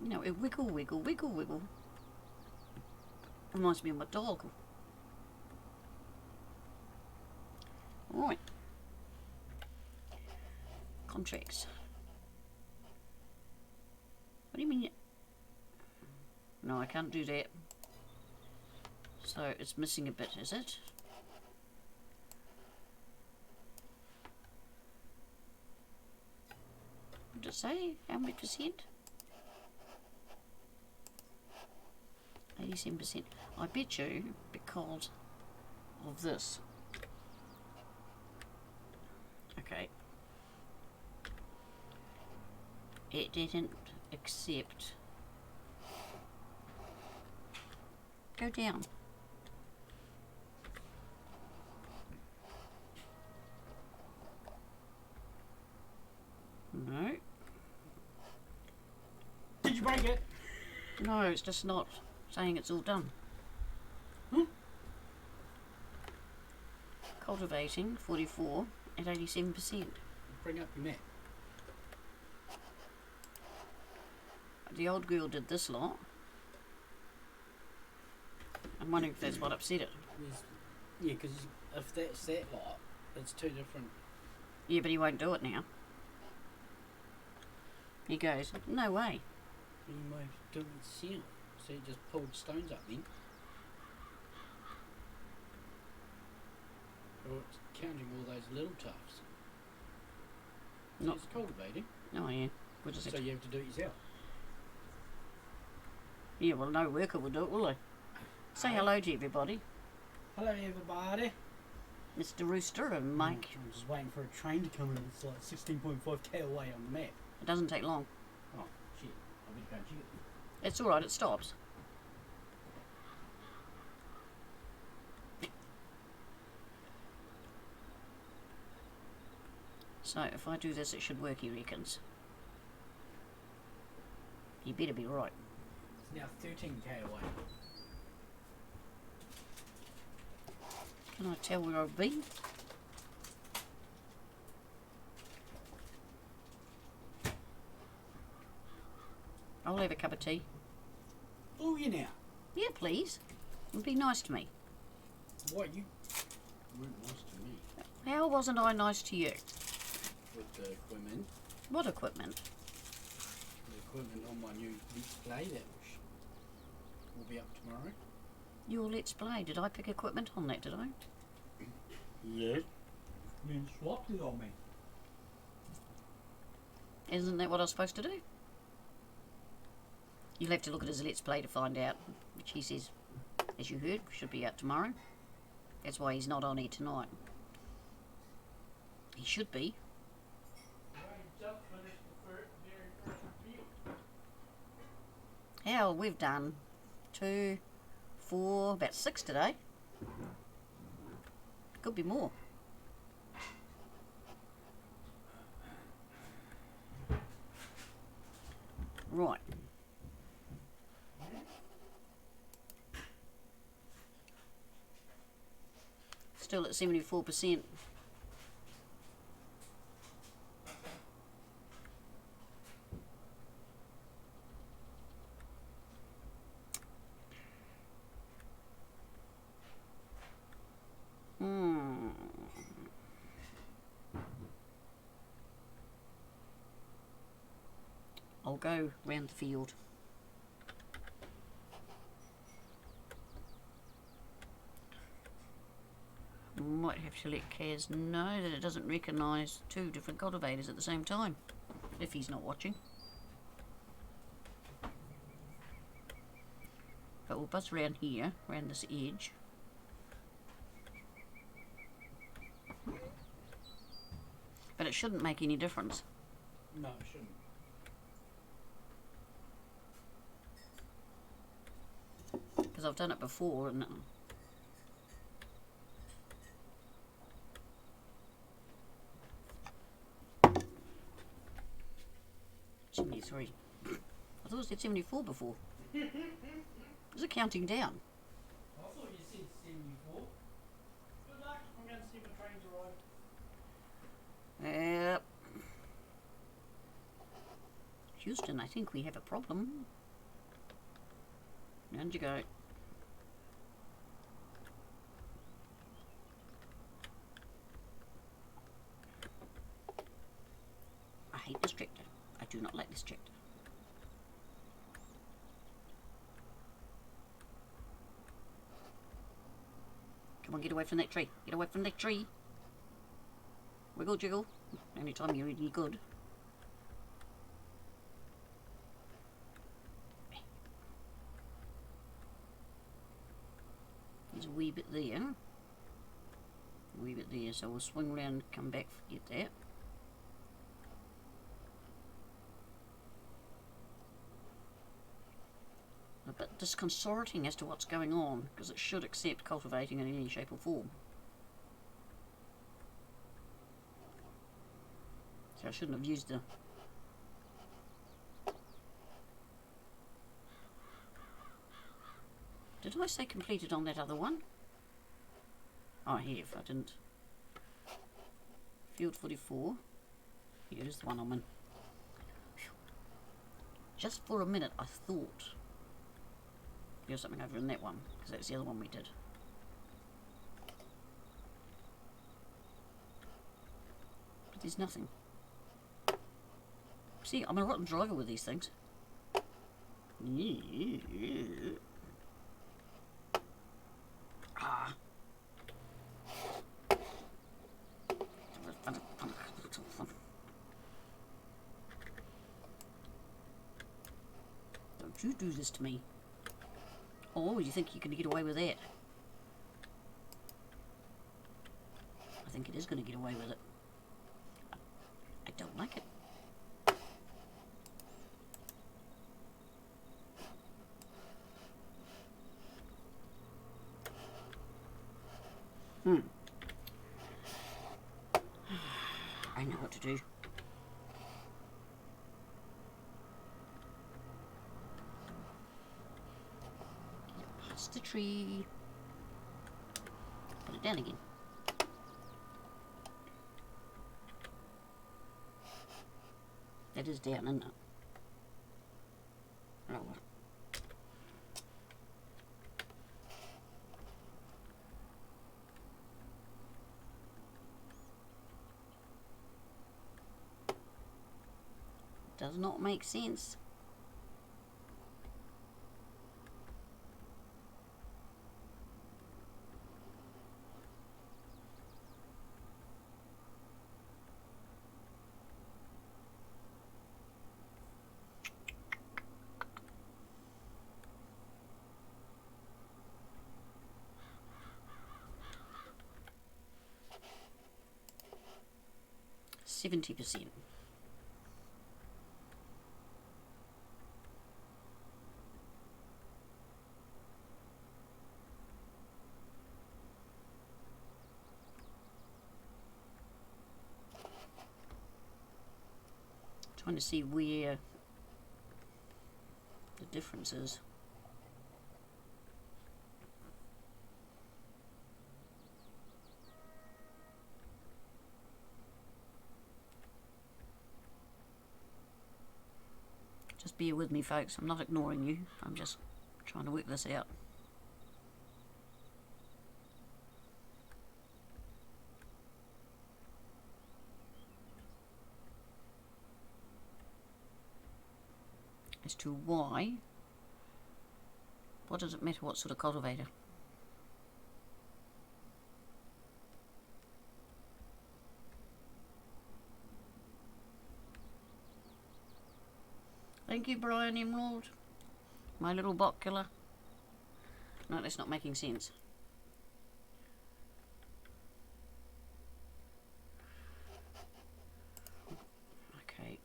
Speaker 1: You know, it wiggle, wiggle, wiggle, wiggle. Reminds me of my dog. Alright. Contracts. What do you mean? No, I can't do that. So it's missing a bit, is it? What did it say? How many percent? 87%. I bet you because of this. Okay. It didn't accept. Go down. No.
Speaker 2: Did you break it?
Speaker 1: No, it's just not saying it's all done. Cultivating 44 at 87%.
Speaker 2: Bring up your map.
Speaker 1: The old girl did this lot. I'm wondering if that's what upset it.
Speaker 2: Yeah, because if that's that lot, it's two different.
Speaker 1: Yeah, but he won't do it now. He goes, no way.
Speaker 2: You might do it yourself. So you just pulled stones up then. Or it's counting all those little tufts. So
Speaker 1: Not
Speaker 2: it's cultivating.
Speaker 1: Oh yeah. We'll just
Speaker 2: So you have to do it yourself.
Speaker 1: Yeah, well no worker will do it, will they? Say hello to everybody.
Speaker 2: Hello everybody.
Speaker 1: Mr. Rooster and Mike.
Speaker 2: I'm just waiting for a train to come in. It's like 16.5k away on the map.
Speaker 1: It doesn't take long.
Speaker 2: Oh shit. I'll be going to check it.
Speaker 1: It's alright, it stops. So if I do this, it should work, he reckons. He better be right.
Speaker 2: It's now 13k away.
Speaker 1: Can I tell where I've been? I'll have a cup of tea.
Speaker 2: Oh, you now.
Speaker 1: Yeah, please. Be nice to me.
Speaker 2: What, you weren't nice to me
Speaker 1: How wasn't I nice to you?
Speaker 2: with the equipment.
Speaker 1: What equipment?
Speaker 2: The equipment on my new display that will be up tomorrow.
Speaker 1: Your Let's Play. Did I pick equipment on that, did I?
Speaker 2: Yes. You swapped it on me.
Speaker 1: Isn't that what I was supposed to do? You'll have to look at his Let's Play to find out, which he says, as you heard, should be out tomorrow. That's why he's not on here tonight. He should be. Hell, we've done 2, 4, about 6 today. Could be more. Right. Still at 74%. I'll go round the field. Might have to let Cazz know that it doesn't recognise 2 different cultivators at the same time, if he's not watching. But we'll buzz around here, around this edge. But it shouldn't make any difference.
Speaker 2: No, it shouldn't.
Speaker 1: Because I've done it before and 73. I thought it said 74 before. Was it counting down?
Speaker 2: I thought you said 74. Good luck. I'm going to see if the trains arrive.
Speaker 1: Yep. Houston, I think we have a problem. Down you go. I hate this tractor. I do not like this tractor. Come on, get away from that tree. Get away from that tree. Wiggle jiggle. Anytime you're any good. There's a wee bit there. A wee bit there, so we'll swing around, come back, forget that. A bit disconcerting as to what's going on, because it should accept cultivating in any shape or form. So I shouldn't have used the... Did I say completed on that other one? Oh, I have. I didn't. Field 44. Here's the one I'm in. Just for a minute, I thought there was something over in that one, because that's the other one we did. But there's nothing. See, I'm a rotten driver with these things. Ah. Don't you do this to me. Oh, you think you can get away with that? I think it is going to get away with it. I don't like it. I I know what to do. Get past the tree. Put it down again. That is down, isn't it? Oh well. Does not make sense. %70. Trying to see where the difference is. Just bear with me, folks. I'm not ignoring you. I'm just trying to work this out. As to why, what does it matter what sort of cultivator? Thank you, Brian Emerald. My little bot killer. No, that's not making sense. Okay.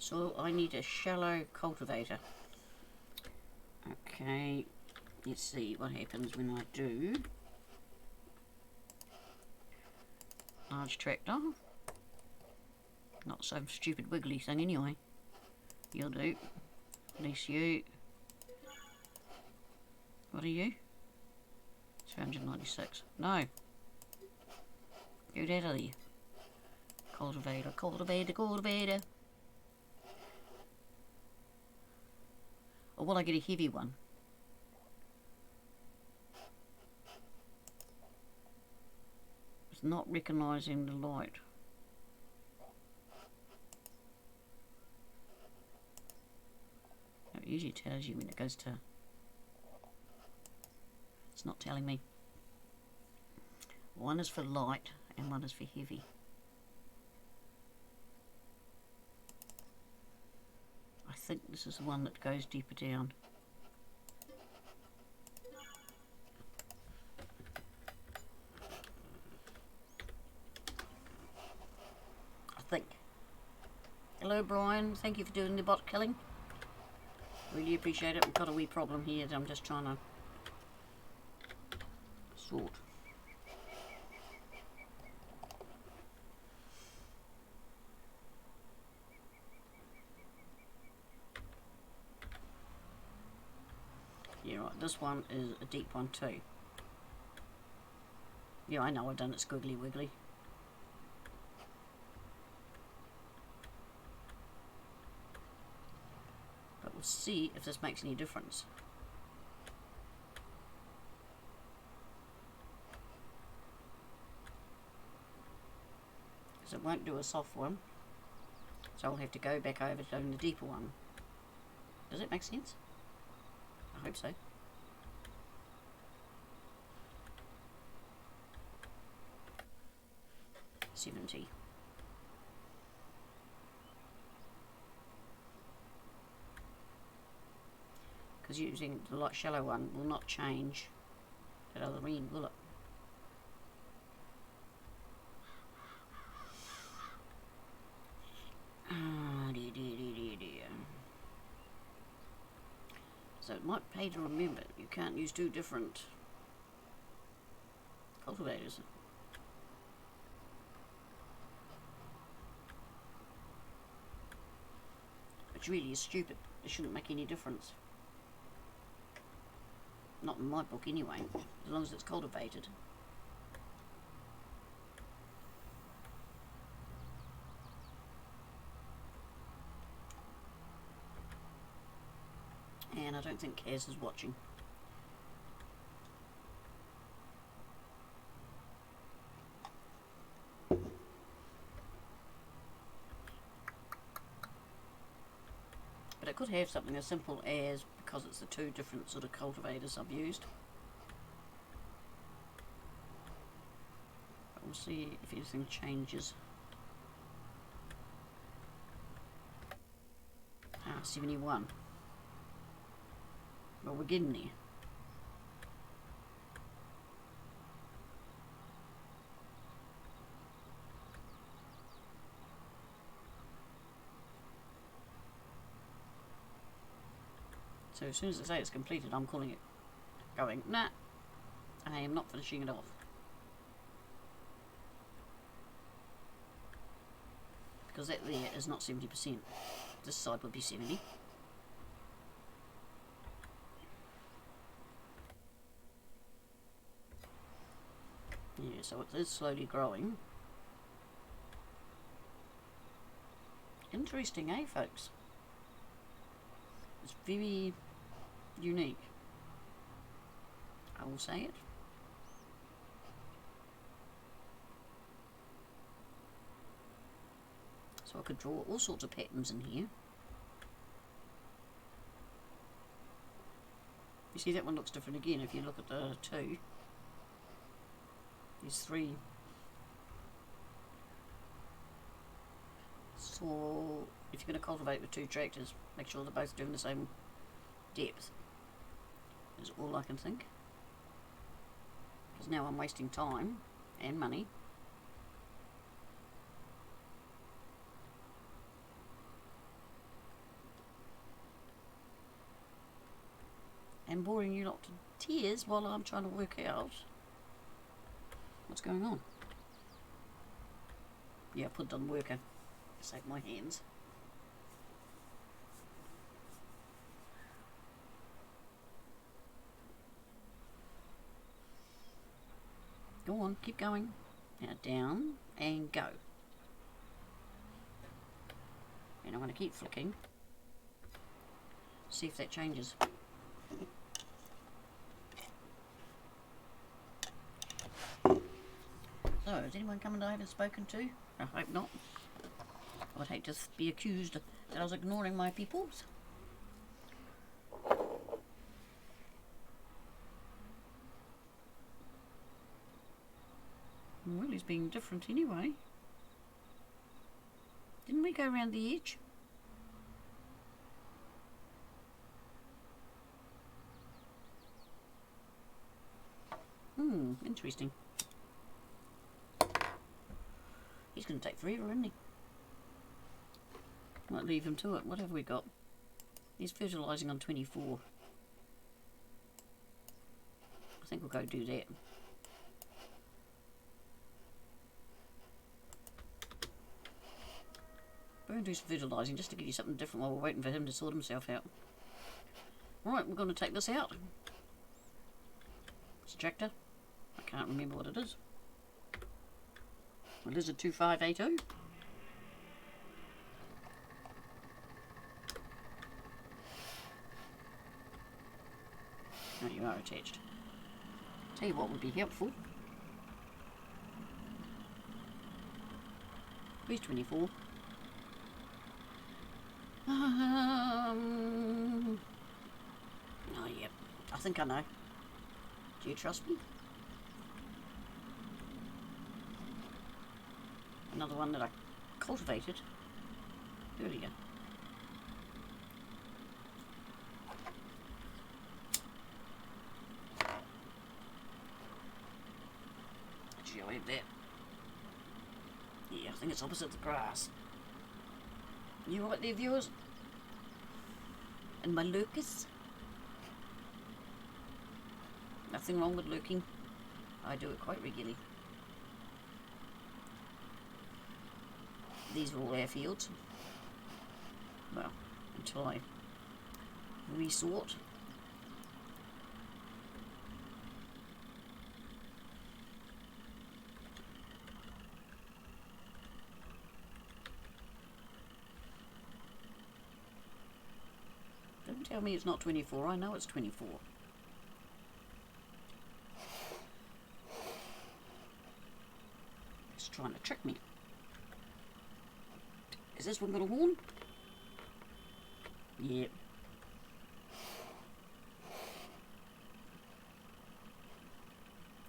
Speaker 1: So I need a shallow cultivator. Okay, let's see what happens when I do. Large tractor. Not some stupid wiggly thing anyway. You'll do. At least you. What are you? 396. No. Get out of there. Cultivator, cultivator, cultivator. Or will I get a heavy one? It's not recognising the light. It usually tells you when it goes to... It's not telling me. One is for light and one is for heavy. I think this is the one that goes deeper down. I think. Hello Brian, thank you for doing the bot killing. Really appreciate it. We've got a wee problem here that I'm just trying to sort. Yeah, right, this one is a deep one too. Yeah, I know I've done it squiggly wiggly. But we'll see if this makes any difference. Because it won't do a soft one. So I'll have to go back over to doing the deeper one. Does it make sense? I hope so. $70. Because using the light shallow one will not change that other end, will it? it might pay to remember you can't use two different cultivators. Which really is stupid. It shouldn't make any difference. Not in my book anyway, as long as it's cultivated. And I don't think Cazz is watching. But it could have something as simple as, because it's the two different sort of cultivators I've used. But we'll see if anything changes. 71. Well, we're getting there. So as soon as I say it's completed, I'm calling it, going, nah, I am not finishing it off. Because that there is not 70%. This side would be 70. Yeah, so it is slowly growing. Interesting, eh, folks? It's very unique. I will say it. So I could draw all sorts of patterns in here. You see that one looks different again if you look at the two. There's three. So if you're going to cultivate with two tractors, make sure they're both doing the same depth. Is all I can think. Because now I'm wasting time and money. And boring you lot to tears while I'm trying to work out what's going on. Yeah, I put it on worker to save my hands. Go on, keep going. Now down and go. And I'm going to keep flicking. See if that changes. So, is anyone coming I haven't spoken to? I hope not. I'd hate to be accused that I was ignoring my peoples. Well, he's being different anyway. Didn't we go around the edge? Interesting. He's going to take forever, isn't he? Might leave him to it. What have we got? He's fertilising on 24. I think we'll go do that. We're going to do some fertilising just to give you something different while we're waiting for him to sort himself out. Right, we're going to take this out. It's a tractor. I can't remember what it is. Well, it is a 2582. No, you are attached. Tell you what would be helpful. Where's 24? Oh, yeah. I think I know. Do you trust me? Another one that I cultivated earlier. Actually, I'll have that. Yeah, I think it's opposite the grass. You right there, viewers? And my locust? Nothing wrong with lurking. I do it quite regularly. These are all airfields. Well, until I resort. Don't tell me it's not 24, I know it's 24. It's trying to trick me. Is this one got a horn? Yep.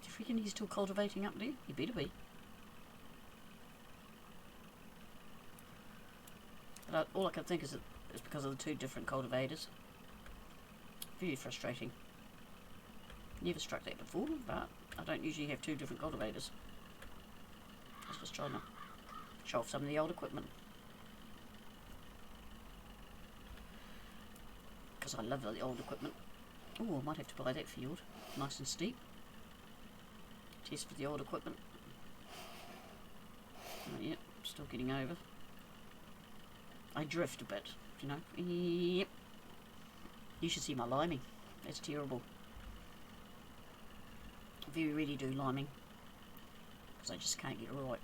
Speaker 1: Do you reckon he's still cultivating up there? He better be. But all I can think is that it's because of the two different cultivators. Very frustrating. Never struck that before, but I don't usually have two different cultivators. I was just trying to show off some of the old equipment. Because I love the old equipment. Oh, I might have to buy that field. Nice and steep. Test for the old equipment. Oh, yep, still getting over. I drift a bit, you know. Yep. You should see my liming. It's terrible. I very rarely do liming. Because I just can't get it right.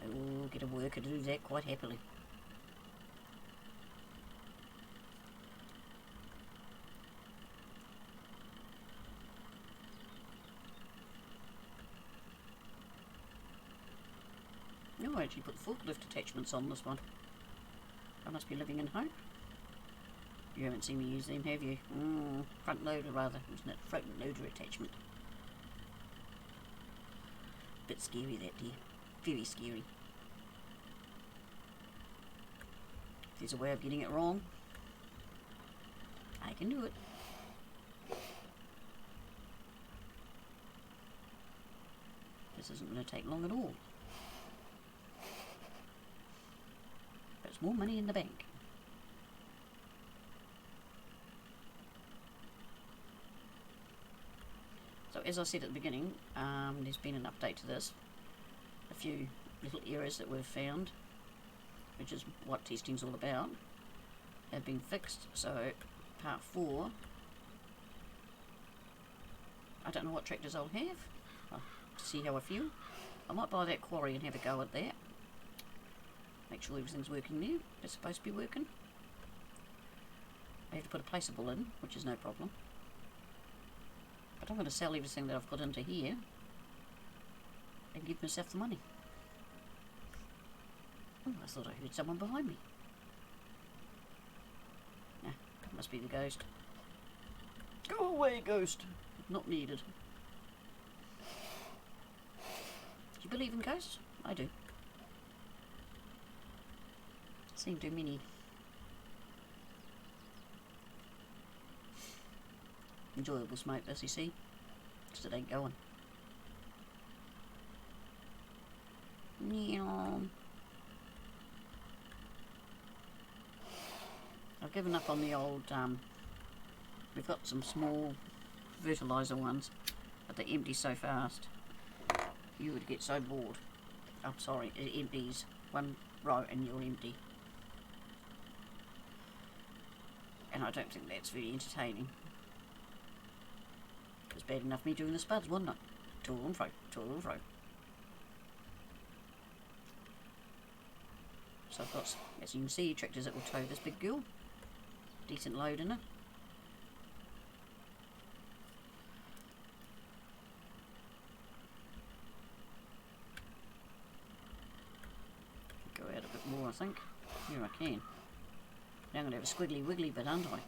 Speaker 1: I will get a worker to do that quite happily. No, I actually put forklift attachments on this one. I must be living in hope. You haven't seen me use them, have you? Front loader rather, isn't it? Front loader attachment. Bit scary that dear. Very scary. If there's a way of getting it wrong, I can do it. This isn't going to take long at all. But it's more money in the bank. So as I said at the beginning, there's been an update to this. A few little errors that we've found, which is what testing's all about, have been fixed. So part 4, I don't know what tractors I'll have, to see how I feel. I might buy that quarry and have a go at that. Make sure everything's working there. It's supposed to be working. I have to put a placeable in, which is no problem. But I'm going to sell everything that I've got into here and give myself the money. Oh, I thought I heard someone behind me. Nah, it must be the ghost. Go away, ghost! Not needed. Do you believe in ghosts? I do. Seen too many. Enjoyable smoke, as you see, because it ain't going. Meow. I've given up on the old, we've got some small fertiliser ones, but they empty so fast, you would get so bored. I'm sorry, it empties one row and you're empty. And I don't think that's very entertaining. It was bad enough me doing the spuds, wasn't it? To and fro, to and fro. So I've got, as you can see, tractors that will tow this big girl. Decent load in it. Go out a bit more, I think. Here I can. Now I'm going to have a squiggly wiggly bit, aren't I?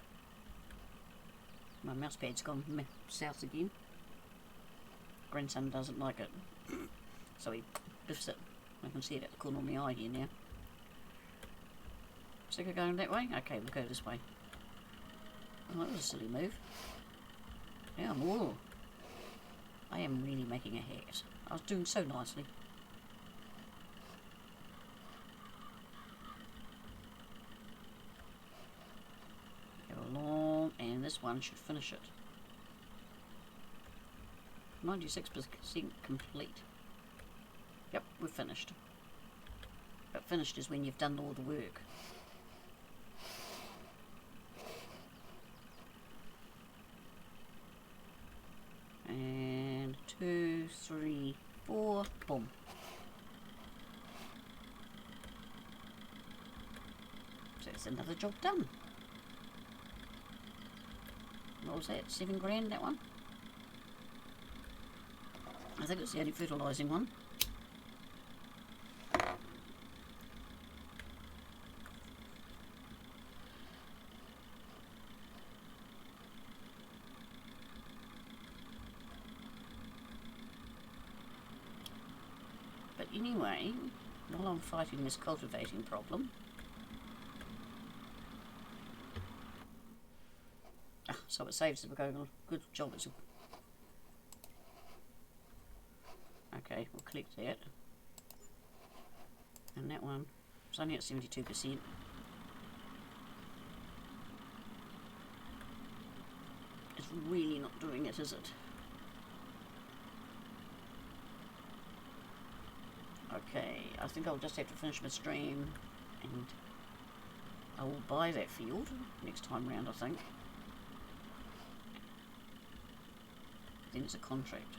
Speaker 1: My mouse pad's gone south again. Grandson doesn't like it, so he biffs it. I can see it at the corner of my eye here now. Sick of going that way? Okay, we'll go this way. Oh, that was a silly move. Yeah, whoa. I am really making a hat. I was doing so nicely. Go this one should finish it. 96% complete. Yep, we're finished. But finished is when you've done all the work. And 2, 3, 4, boom. So it's another job done. What was that? 7 grand, that one? I think it's the only fertilising one. But anyway, while I'm fighting this cultivating problem, so it saves that we're going on a good job. It's okay, we'll click that. And that one is only at 72%. It's really not doing it, is it? Okay, I think I'll just have to finish my stream and I will buy that field next time round, I think. Then it's a contract.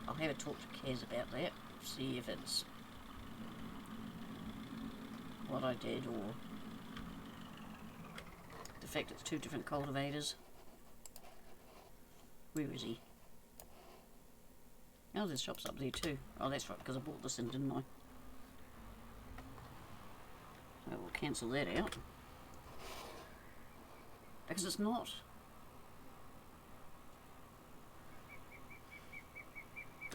Speaker 1: I'll have a talk to Cazz about that, see if it's what I did or the fact it's 2 different cultivators. Where is he? Oh, there's shops up there too. Oh, that's right, because I bought this in, didn't I? So we'll cancel that out. Because it's not.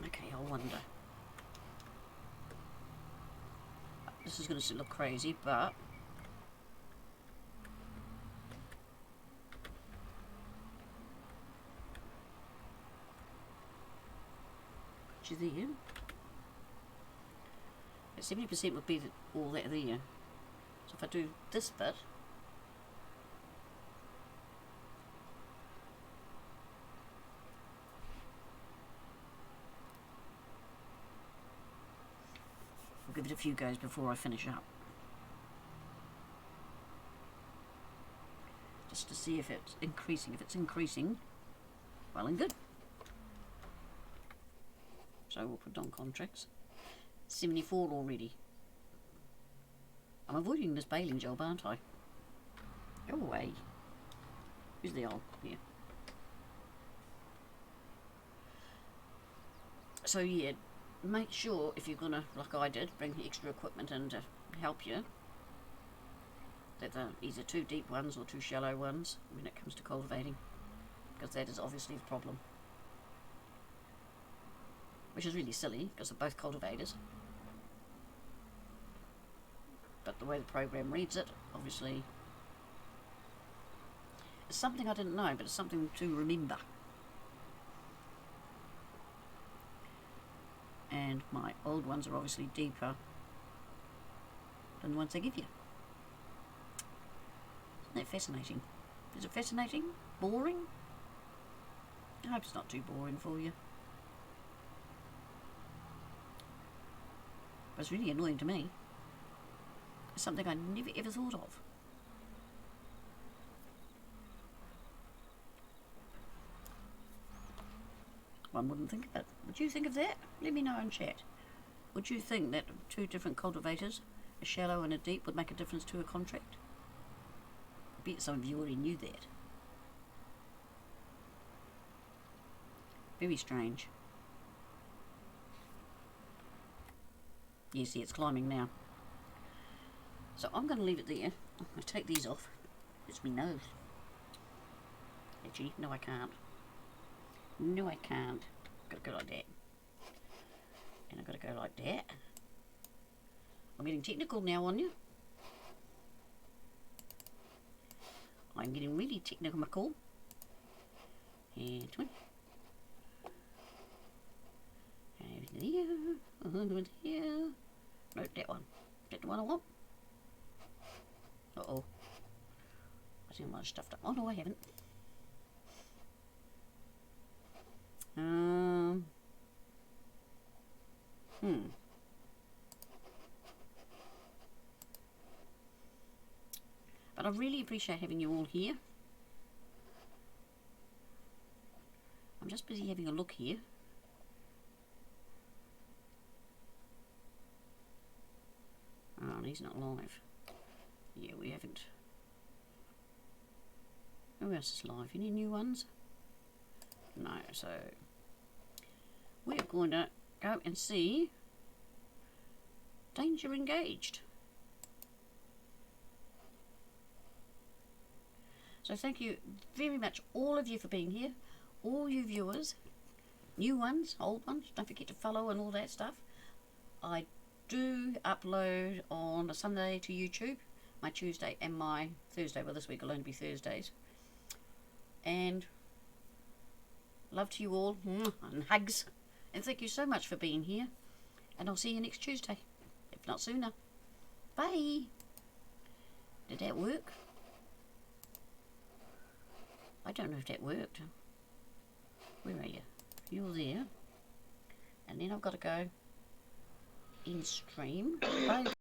Speaker 1: Okay, I wonder. This is going to look crazy, but you there? At 70% would be all that there. So if I do this bit, I'll give it a few goes before I finish up. Just to see if it's increasing. If it's increasing, well and good. So we'll put on contracts. 74 already. I'm avoiding this baling job, aren't I? Go away. Who's the old? Here. So yeah, make sure if you're gonna, like I did, bring extra equipment in to help you, that they're either 2 deep ones or 2 shallow ones when it comes to cultivating, because that is obviously the problem. Which is really silly, because they're both cultivators. But the way the program reads it, obviously, it's something I didn't know, but it's something to remember. And my old ones are obviously deeper than the ones they give you. Isn't that fascinating? Is it fascinating? Boring? I hope it's not too boring for you. But it's really annoying to me. It's something I never ever thought of. One wouldn't think of it. Would you think of that? Let me know in chat. Would you think that 2 different cultivators, a shallow and a deep, would make a difference to a contract? I bet some of you already knew that. Very strange. You see it's climbing now. So I'm going to leave it there. I'm going to take these off. It's my nose. Actually, no I can't. No I can't. Got to go like that. And I've got to go like that. I'm getting technical now on you. I'm getting really technical. And 20. And here. And here. No, that one. Is that the one I want? Uh-oh. I think I might have stuffed up. Oh no, I haven't. Hmm. But I really appreciate having you all here. I'm just busy having a look here. Oh, and he's not live. Yeah, we haven't. Who else is live? Any new ones? No, so we're going to go and see Danger Engaged. So thank you very much, all of you, for being here. All you viewers, new ones, old ones, don't forget to follow and all that stuff. I do upload on a Sunday to YouTube, my Tuesday and my Thursday. Well, this week will only be Thursdays. And love to you all, and hugs. And thank you so much for being here. And I'll see you next Tuesday, if not sooner. Bye. Did that work? I don't know if that worked. Where are you? You're there. And then I've got to go in stream. Bye.